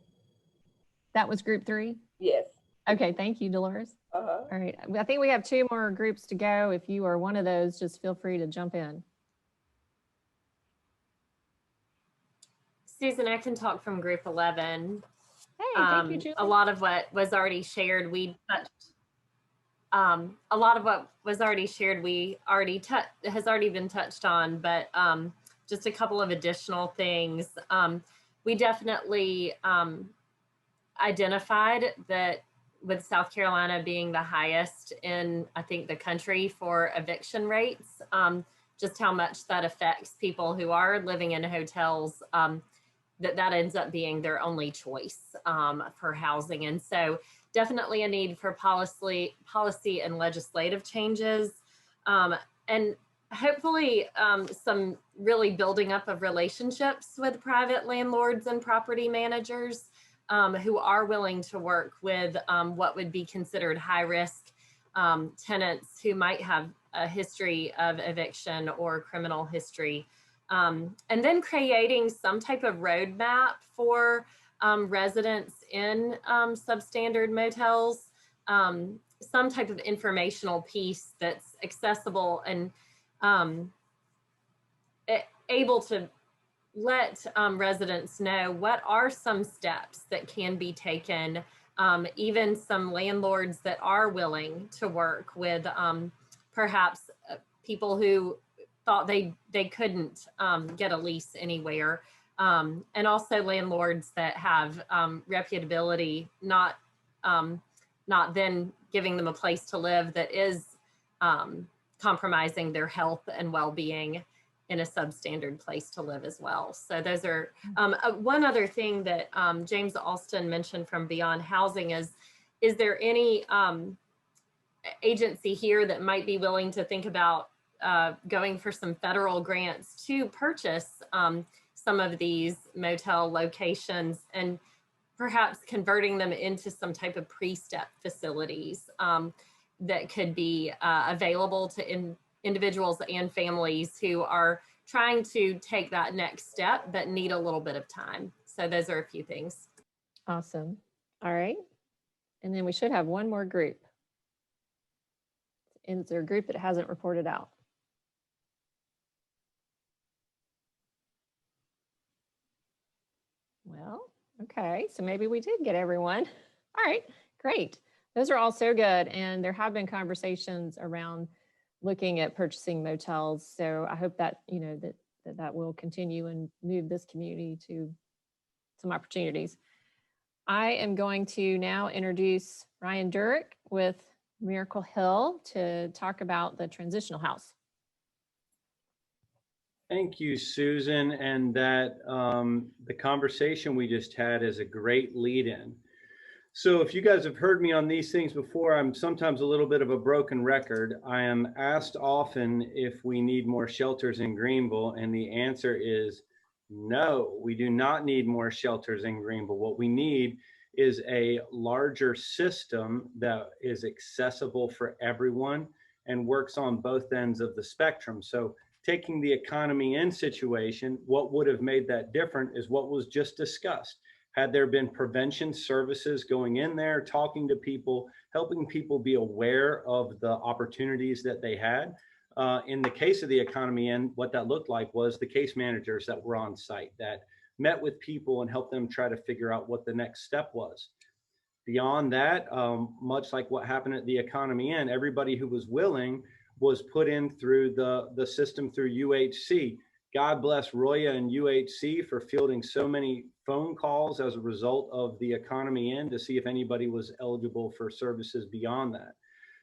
That was group 3? Yes. Okay, thank you, Dolores. All right, I think we have 2 more groups to go. If you are one of those, just feel free to jump in. Susan, I can talk from group 11. Hey, thank you, Julie. A lot of what was already shared, a lot of what was already shared, has already been touched on, but just a couple of additional things. We definitely identified that with South Carolina being the highest in, I think, the country for eviction rates, just how much that affects people who are living in hotels, that ends up being their only choice for housing. And so definitely a need for policy and legislative changes, and hopefully some really building up of relationships with private landlords and property managers who are willing to work with what would be considered high-risk tenants who might have a history of eviction or criminal history. And then creating some type of roadmap for residents in substandard motels, some type of informational piece that's accessible and able to let residents know what are some steps that can be taken, even some landlords that are willing to work with perhaps people who thought they couldn't get a lease anywhere, and also landlords that have reputability, not then giving them a place to live that is compromising their health and well-being in a substandard place to live as well. So those are one other thing that James Alston mentioned from Beyond Housing is there any agency here that might be willing to think about going for some federal grants to purchase some of these motel locations and perhaps converting them into some type of pre-step facilities that could be available to individuals and families who are trying to take that next step but need a little bit of time. So those are a few things. Awesome. All right. And then we should have 1 more group. And it's a group that hasn't reported out. Well, okay, so maybe we did get everyone. All right, great. Those are all so good. And there have been conversations around looking at purchasing motels. So I hope that, that will continue and move this community to some opportunities. I am going to now introduce Ryan Durick with Miracle Hill to talk about the transitional house. Thank you, Susan. And that the conversation we just had is a great lead-in. So if you guys have heard me on these things before, I'm sometimes a little bit of a broken record. I am asked often if we need more shelters in Greenville, and the answer is no, we do not need more shelters in Greenville. What we need is a larger system that is accessible for everyone and works on both ends of the spectrum. So taking the economy in situation, what would have made that different is what was just discussed. Had there been prevention services going in there, talking to people, helping people be aware of the opportunities that they had. In the case of the economy and what that looked like was the case managers that were on site that met with people and helped them try to figure out what the next step was. Beyond that, much like what happened at the economy end, everybody who was willing was put in through the system through UHC. God bless Roya and UHC for fielding so many phone calls as a result of the economy end to see if anybody was eligible for services beyond that.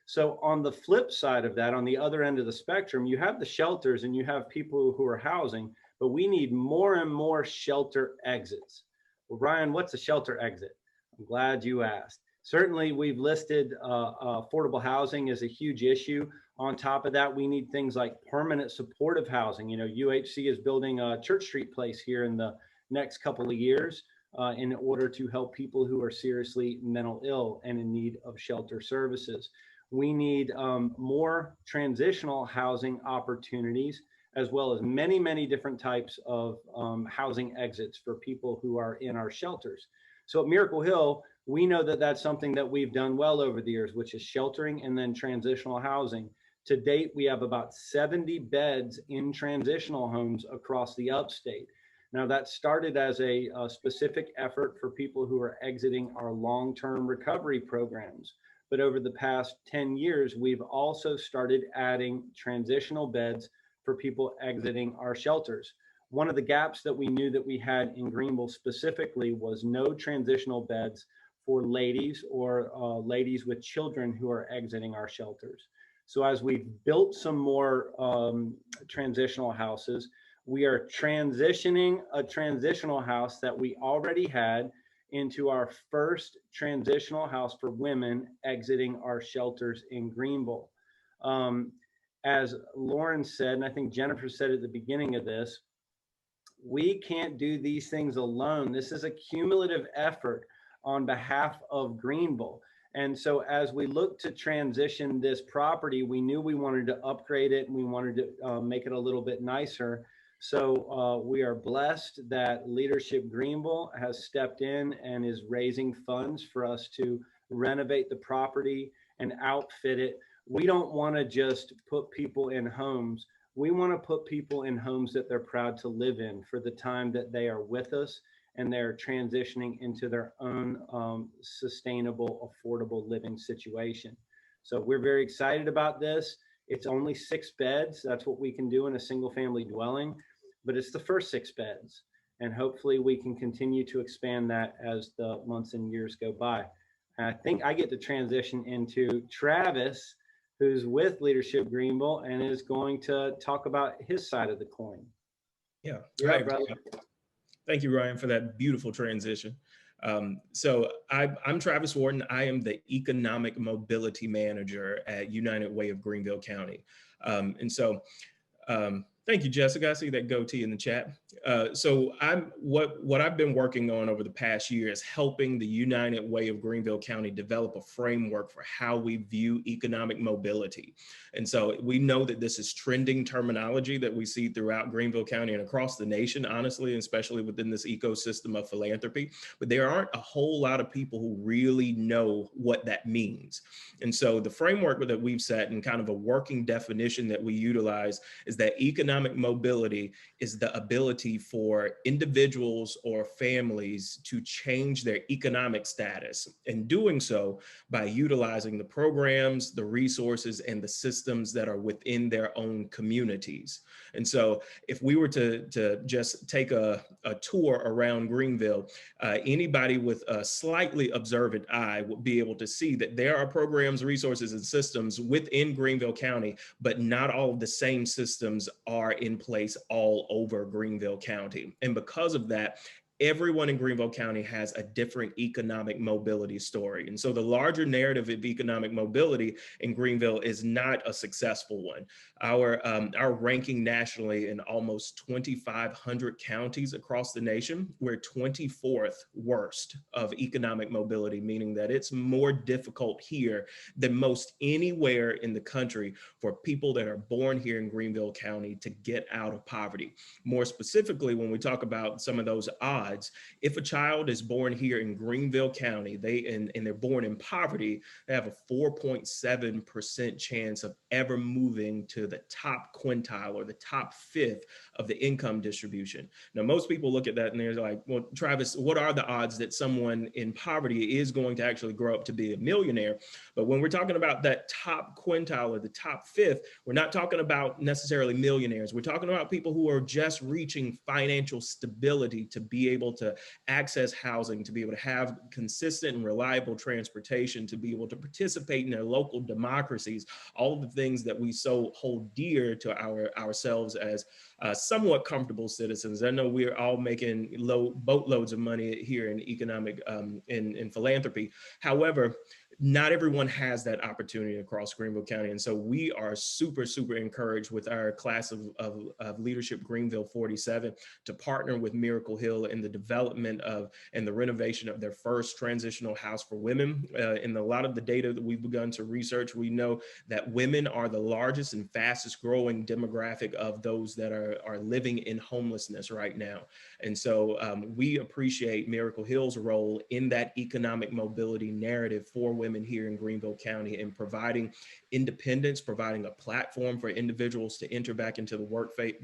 So on the flip side of that, on the other end of the spectrum, you have the shelters and you have people who are housing, but we need more and more shelter exits. Well, Ryan, what's a shelter exit? I'm glad you asked. Certainly, we've listed affordable housing as a huge issue. On top of that, we need things like permanent supportive housing. You know, UHC is building a Church Street place here in the next couple of years in order to help people who are seriously mental ill and in need of shelter services. We need more transitional housing opportunities, as well as many, many different types of housing exits for people who are in our shelters. So at Miracle Hill, we know that that's something that we've done well over the years, which is sheltering and then transitional housing. To date, we have about 70 beds in transitional homes across the upstate. Now that started as a specific effort for people who are exiting our long-term recovery programs. But over the past 10 years, we've also started adding transitional beds for people exiting our shelters. One of the gaps that we knew that we had in Greenville specifically was no transitional beds for ladies or ladies with children who are exiting our shelters. So as we've built some more transitional houses, we are transitioning a transitional house that we already had into our first transitional house for women exiting our shelters in Greenville. As Lauren said, and I think Jennifer said at the beginning of this, we can't do these things alone. This is a cumulative effort on behalf of Greenville. And so as we look to transition this property, we knew we wanted to upgrade it and we wanted to make it a little bit nicer. So we are blessed that Leadership Greenville has stepped in and is raising funds for us to renovate the property and outfit it. We don't want to just put people in homes. We want to put people in homes that they're proud to live in for the time that they are with us and they're transitioning into their own sustainable, affordable living situation. So we're very excited about this. It's only 6 beds. That's what we can do in a single family dwelling, but it's the first 6 beds. And hopefully we can continue to expand that as the months and years go by. And I think I get to transition into Travis, who's with Leadership Greenville and is going to talk about his side of the coin. Yeah, right, brother. Thank you, Ryan, for that beautiful transition. So I'm Travis Wharton. I am the Economic Mobility Manager at United Way of Greenville County. Thank you, Jessica. I see that goatee in the chat. So what I've been working on over the past year is helping the United Way of Greenville County develop a framework for how we view economic mobility. And so we know that this is trending terminology that we see throughout Greenville County and across the nation, honestly, especially within this ecosystem of philanthropy. But there aren't a whole lot of people who really know what that means. And so the framework that we've set and kind of a working definition that we utilize is that economic economic mobility is the ability for individuals or families to change their economic status, and doing so by utilizing the programs, the resources, and the systems that are within their own communities. And so if we were to just take a tour around Greenville, anybody with a slightly observant eye would be able to see that there are programs, resources, and systems within Greenville County, but not all of the same systems are in place all over Greenville County. And because of that, everyone in Greenville County has a different economic mobility story. And so the larger narrative of economic mobility in Greenville is not a successful one. Our ranking nationally in almost 2,500 counties across the nation, we're 24th worst of economic mobility, meaning that it's more difficult here than most anywhere in the country for people that are born here in Greenville County to get out of poverty. More specifically, when we talk about some of those odds, if a child is born here in Greenville County, and they're born in poverty, they have a 4.7% chance of ever moving to the top quintile or the top fifth of the income distribution. Now, most people look at that and they're like, well, Travis, what are the odds that someone in poverty is going to actually grow up to be a millionaire? But when we're talking about that top quintile or the top fifth, we're not talking about necessarily millionaires. We're talking about people who are just reaching financial stability to be able to access housing, to be able to have consistent and reliable transportation, to be able to participate in their local democracies, all of the things that we so hold dear to ourselves as somewhat comfortable citizens. I know we're all making boatloads of money here in economic, in philanthropy. However, not everyone has that opportunity across Greenville County. And so we are super, super encouraged with our class of Leadership Greenville 47 to partner with Miracle Hill in the development of and the renovation of their first transitional house for women. In a lot of the data that we've begun to research, we know that women are the largest and fastest growing demographic of those that are living in homelessness right now. And so we appreciate Miracle Hill's role in that economic mobility narrative for women here in Greenville County, and providing independence, providing a platform for individuals to enter back into the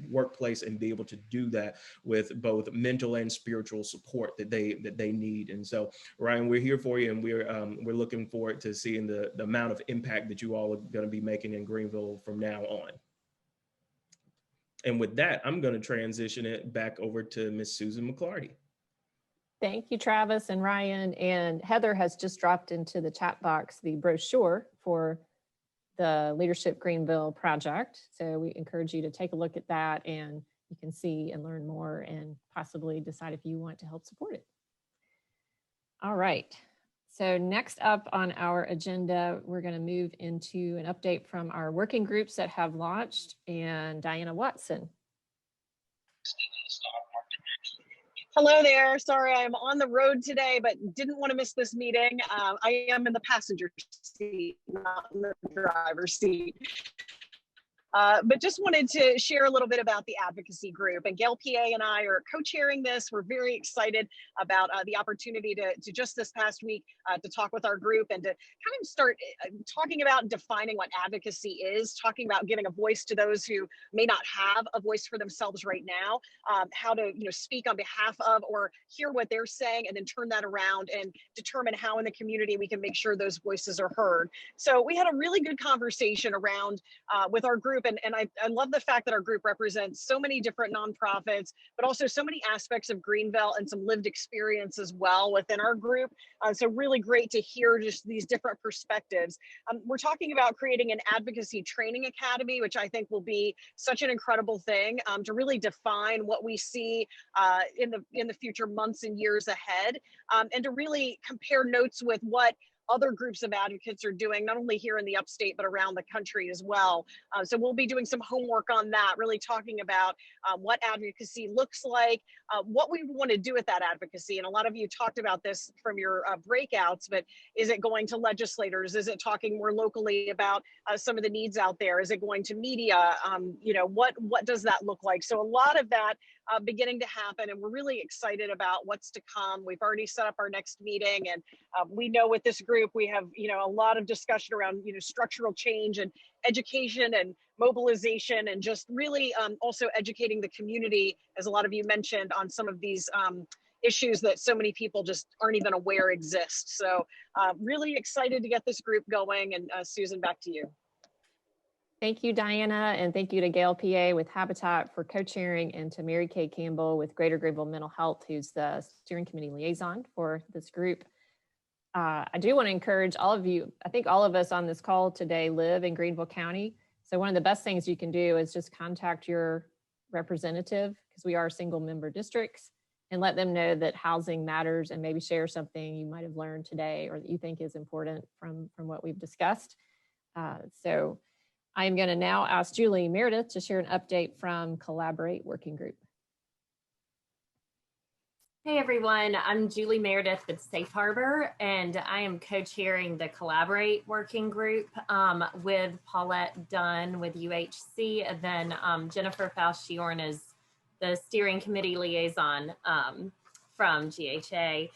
workplace and be able to do that with both mental and spiritual support that they need. And so, Ryan, we're here for you, and we're looking forward to seeing the amount of impact that you all are going to be making in Greenville from now on. And with that, I'm going to transition it back over to Miss Susan McClarty. Thank you, Travis and Ryan. And Heather has just dropped into the chat box the brochure for the Leadership Greenville project. So we encourage you to take a look at that, and you can see and learn more and possibly decide if you want to help support it. All right. So next up on our agenda, we're going to move into an update from our working groups that have launched, and Diana Watson. Hello there. Sorry, I'm on the road today, but didn't want to miss this meeting. I am in the passenger seat, not in the driver's seat. But just wanted to share a little bit about the advocacy group. And Gail PA and I are co-chairing this. We're very excited about the opportunity to just this past week to talk with our group and to kind of start talking about defining what advocacy is, talking about giving a voice to those who may not have a voice for themselves right now, how to speak on behalf of or hear what they're saying, and then turn that around and determine how in the community we can make sure those voices are heard. So we had a really good conversation around with our group. And I love the fact that our group represents so many different nonprofits, but also so many aspects of Greenville and some lived experience as well within our group. So really great to hear just these different perspectives. We're talking about creating an advocacy training academy, which I think will be such an incredible thing to really define what we see in the future months and years ahead, and to really compare notes with what other groups of advocates are doing, not only here in the upstate, but around the country as well. So we'll be doing some homework on that, really talking about what advocacy looks like, what we want to do with that advocacy. And a lot of you talked about this from your breakouts, but is it going to legislators? Is it talking more locally about some of the needs out there? Is it going to media? What does that look like? So a lot of that beginning to happen, and we're really excited about what's to come. We've already set up our next meeting, and we know with this group, group, we have, a lot of discussion around, structural change and education and mobilization, and just really also educating the community, as a lot of you mentioned, on some of these issues that so many people just aren't even aware exist. So really excited to get this group going. And Susan, back to you. Thank you, Diana, and thank you to Gail PA with Habitat for co-chairing, and to Mary Kay Campbell with Greater Greenville Mental Health, who's the steering committee liaison for this group. I do want to encourage all of you, I think all of us on this call today live in Greenville County. So one of the best things you can do is just contact your representative, because we are single member districts, and let them know that housing matters, and maybe share something you might have learned today or that you think is important from what we've discussed. So I'm going to now ask Julie Meredith to share an update from Collaborate Working Group. Hey everyone, I'm Julie Meredith with Safe Harbor, and I am co-chairing the Collaborate Working Group with Paulette Dunn with UHC, and then Jennifer Falchiorn is the steering committee liaison from GHA.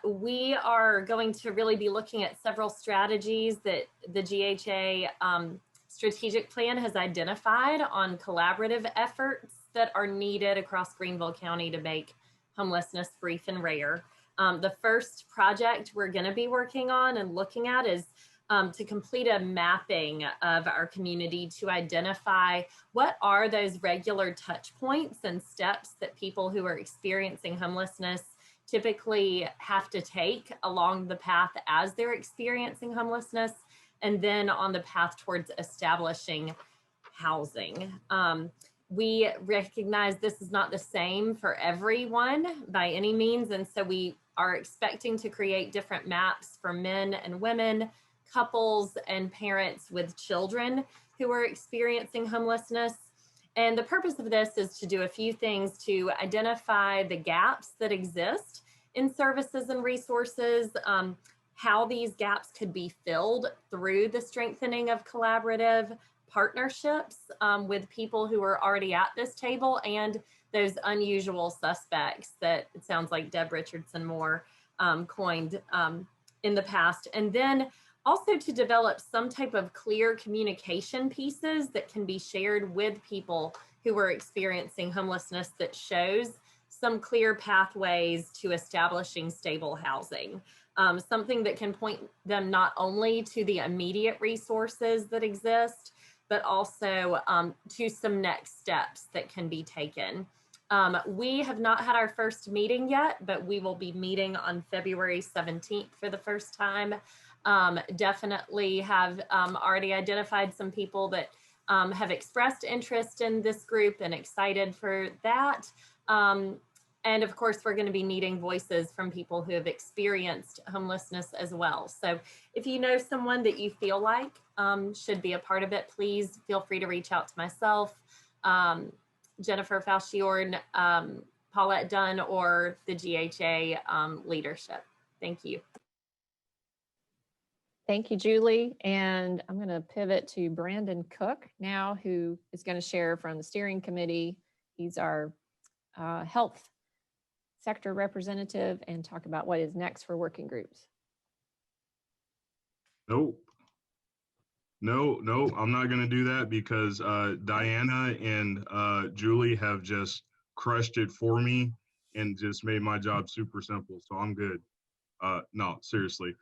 We are going to really be looking at several strategies that the GHA strategic plan has identified on collaborative efforts that are needed across Greenville County to make homelessness brief and rare. The first project we're going to be working on and looking at is to complete a mapping of our community to identify what are those regular touch points and steps that people who are experiencing homelessness typically have to take along the path as they're experiencing homelessness, and then on the path towards establishing housing. We recognize this is not the same for everyone by any means, and so we are expecting to create different maps for men and women, couples and parents with children who are experiencing homelessness. And the purpose of this is to do a few things to identify the gaps that exist in services and resources, how these gaps could be filled through the strengthening of collaborative partnerships with people who are already at this table, and those unusual suspects that it sounds like Deb Richardson Moore coined in the past. And then also to develop some type of clear communication pieces that can be shared with people who are experiencing homelessness that shows some clear pathways to establishing stable housing. Something that can point them not only to the immediate resources that exist, but also to some next steps that can be taken. We have not had our first meeting yet, but we will be meeting on February 17th for the first time. Definitely have already identified some people that have expressed interest in this group and excited for that. And of course, we're going to be needing voices from people who have experienced homelessness as well. So if you know someone that you feel like should be a part of it, please feel free to reach out to myself, Jennifer Falchiorn, Paulette Dunn, or the GHA leadership. Thank you. Thank you, Julie. And I'm going to pivot to Brandon Cook now, who is going to share from the steering committee. He's our health sector representative, and talk about what is next for working groups. Nope. No, I'm not going to do that, because Diana and Julie have just crushed it for me and just made my job super simple. So I'm good. No, seriously.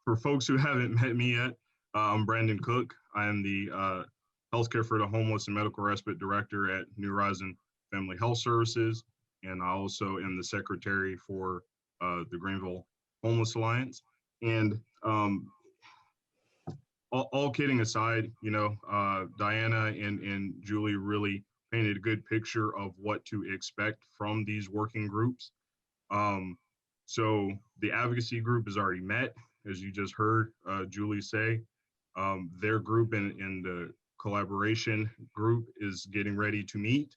For folks who haven't met me yet, I'm Brandon Cook. I am the Healthcare for the Homeless and Medical Respite Director at New Horizon Family Health Services. And I also am the secretary for the Greenville Homeless Alliance. And all kidding aside, Diana and Julie really painted a good picture of what to expect from these working groups. So the advocacy group is already met, as you just heard Julie say. Their group and the collaboration group is getting ready to meet.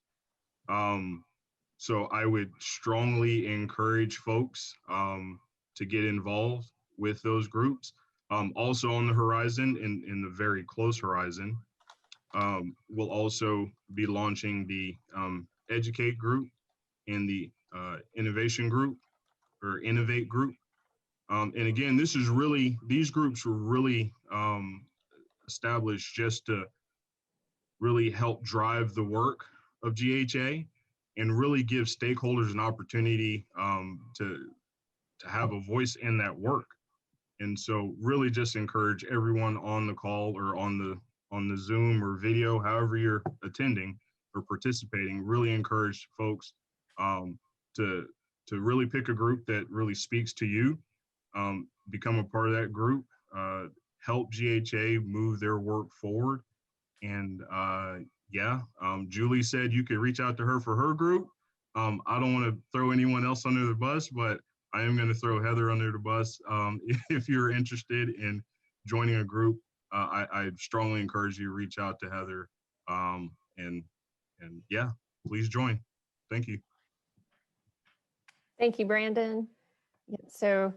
So I would strongly encourage folks to get involved with those groups. Also on the horizon, in the very close horizon, we'll also be launching the Educate group and the Innovation group, or Innovate group. And again, these groups were really established just to really help drive the work of GHA and really give stakeholders an opportunity to have a voice in that work. And so really just encourage everyone on the call or on the Zoom or video, however you're attending or participating, really encourage folks to really pick a group that really speaks to you, become a part of that group, help GHA move their work forward. And Julie said you could reach out to her for her group. I don't want to throw anyone else under the bus, but I am going to throw Heather under the bus. If you're interested in joining a group, I strongly encourage you to reach out to Heather. And yeah, please join. Thank you. Thank you, Brandon. So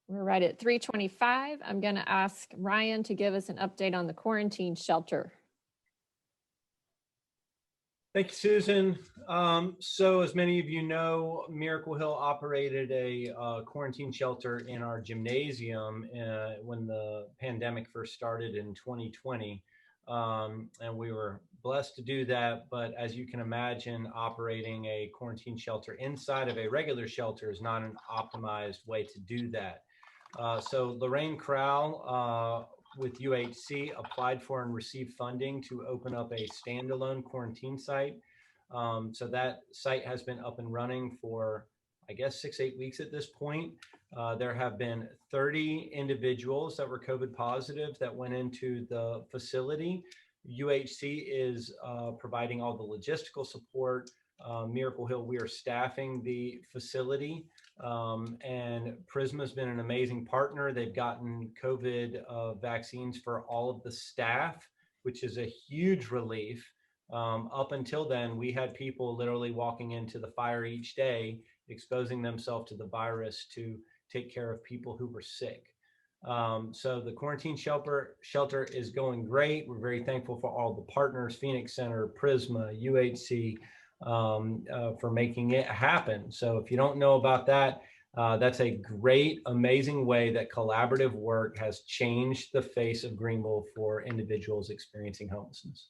we're right at 3:25. I'm going to ask Ryan to give us an update on the quarantine shelter. Thank you, Susan. So as many of you know, Miracle Hill operated a quarantine shelter in our gymnasium when the pandemic first started in 2020. And we were blessed to do that. But as you can imagine, operating a quarantine shelter inside of a regular shelter is not an optimized way to do that. So Lorraine Crowell with UHC applied for and received funding to open up a standalone quarantine site. So that site has been up and running for, I guess, 6-8 weeks at this point. There have been 30 individuals that were COVID positive that went into the facility. UHC is providing all the logistical support. Miracle Hill, we are staffing the facility. And Prisma has been an amazing partner. They've gotten COVID vaccines for all of the staff, which is a huge relief. Up until then, we had people literally walking into the fire each day, exposing themselves to the virus to take care of people who were sick. So the quarantine shelter is going great. We're very thankful for all the partners, Phoenix Center, Prisma, UHC, for making it happen. So if you don't know about that, that's a great, amazing way that collaborative work has changed the face of Greenville for individuals experiencing homelessness.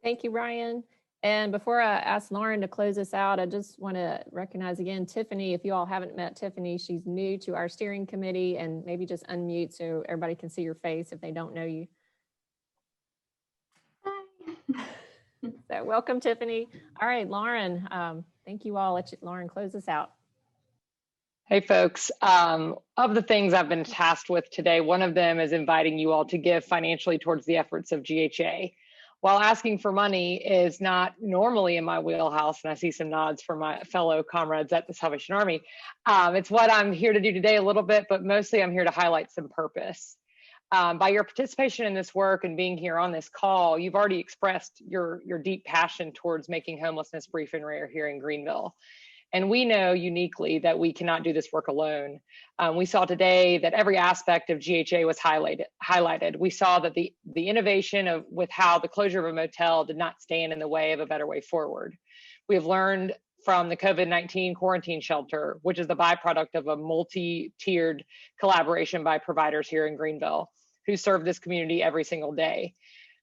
Thank you, Ryan. And before I ask Lauren to close us out, I just want to recognize again, Tiffany. If you all haven't met Tiffany, she's new to our steering committee, and maybe just unmute so everybody can see your face if they don't know you. So welcome, Tiffany. All right, Lauren, thank you all. Let Lauren close us out. Hey folks, of the things I've been tasked with today, one of them is inviting you all to give financially towards the efforts of GHA. While asking for money is not normally in my wheelhouse, and I see some nods from my fellow comrades at the Salvation Army, it's what I'm here to do today a little bit, but mostly I'm here to highlight some purpose. By your participation in this work and being here on this call, you've already expressed your deep passion towards making homelessness brief and rare here in Greenville. And we know uniquely that we cannot do this work alone. We saw today that every aspect of GHA was highlighted. We saw that the innovation with how the closure of a motel did not stand in the way of a better way forward. We have learned from the COVID-19 quarantine shelter, which is the byproduct of a multi-tiered collaboration by providers here in Greenville who serve this community every single day.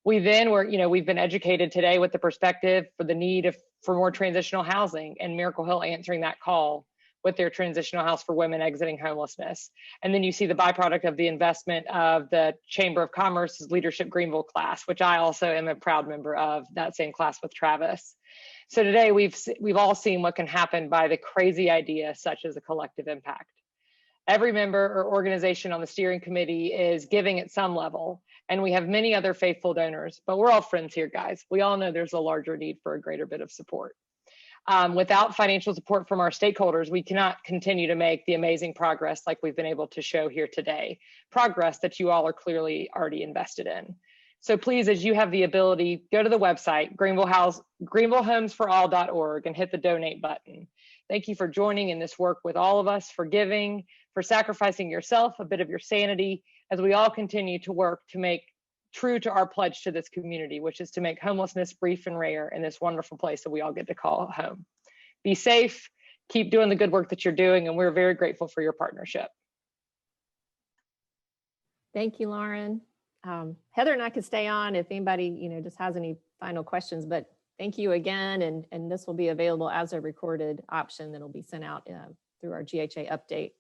We've been educated today with the perspective for the need for more transitional housing, and Miracle Hill answering that call with their transitional house for women exiting homelessness. And then you see the byproduct of the investment of the Chamber of Commerce's Leadership Greenville class, which I also am a proud member of that same class with Travis. So today we've all seen what can happen by the crazy idea such as a collective impact. Every member or organization on the steering committee is giving at some level, and we have many other faithful donors, but we're all friends here, guys. We all know there's a larger need for a greater bit of support. Without financial support from our stakeholders, we cannot continue to make the amazing progress like we've been able to show here today, progress that you all are clearly already invested in. So please, as you have the ability, go to the website, greenvillehomesforall.org, and hit the donate button. Thank you for joining in this work with all of us, for giving, for sacrificing yourself, a bit of your sanity, as we all continue to work to make true to our pledge to this community, which is to make homelessness brief and rare in this wonderful place that we all get to call home. Be safe, keep doing the good work that you're doing, and we're very grateful for your partnership. Thank you, Lauren. Heather and I could stay on if anybody, just has any final questions, but thank you again. And this will be available as a recorded option that'll be sent out through our GHA update.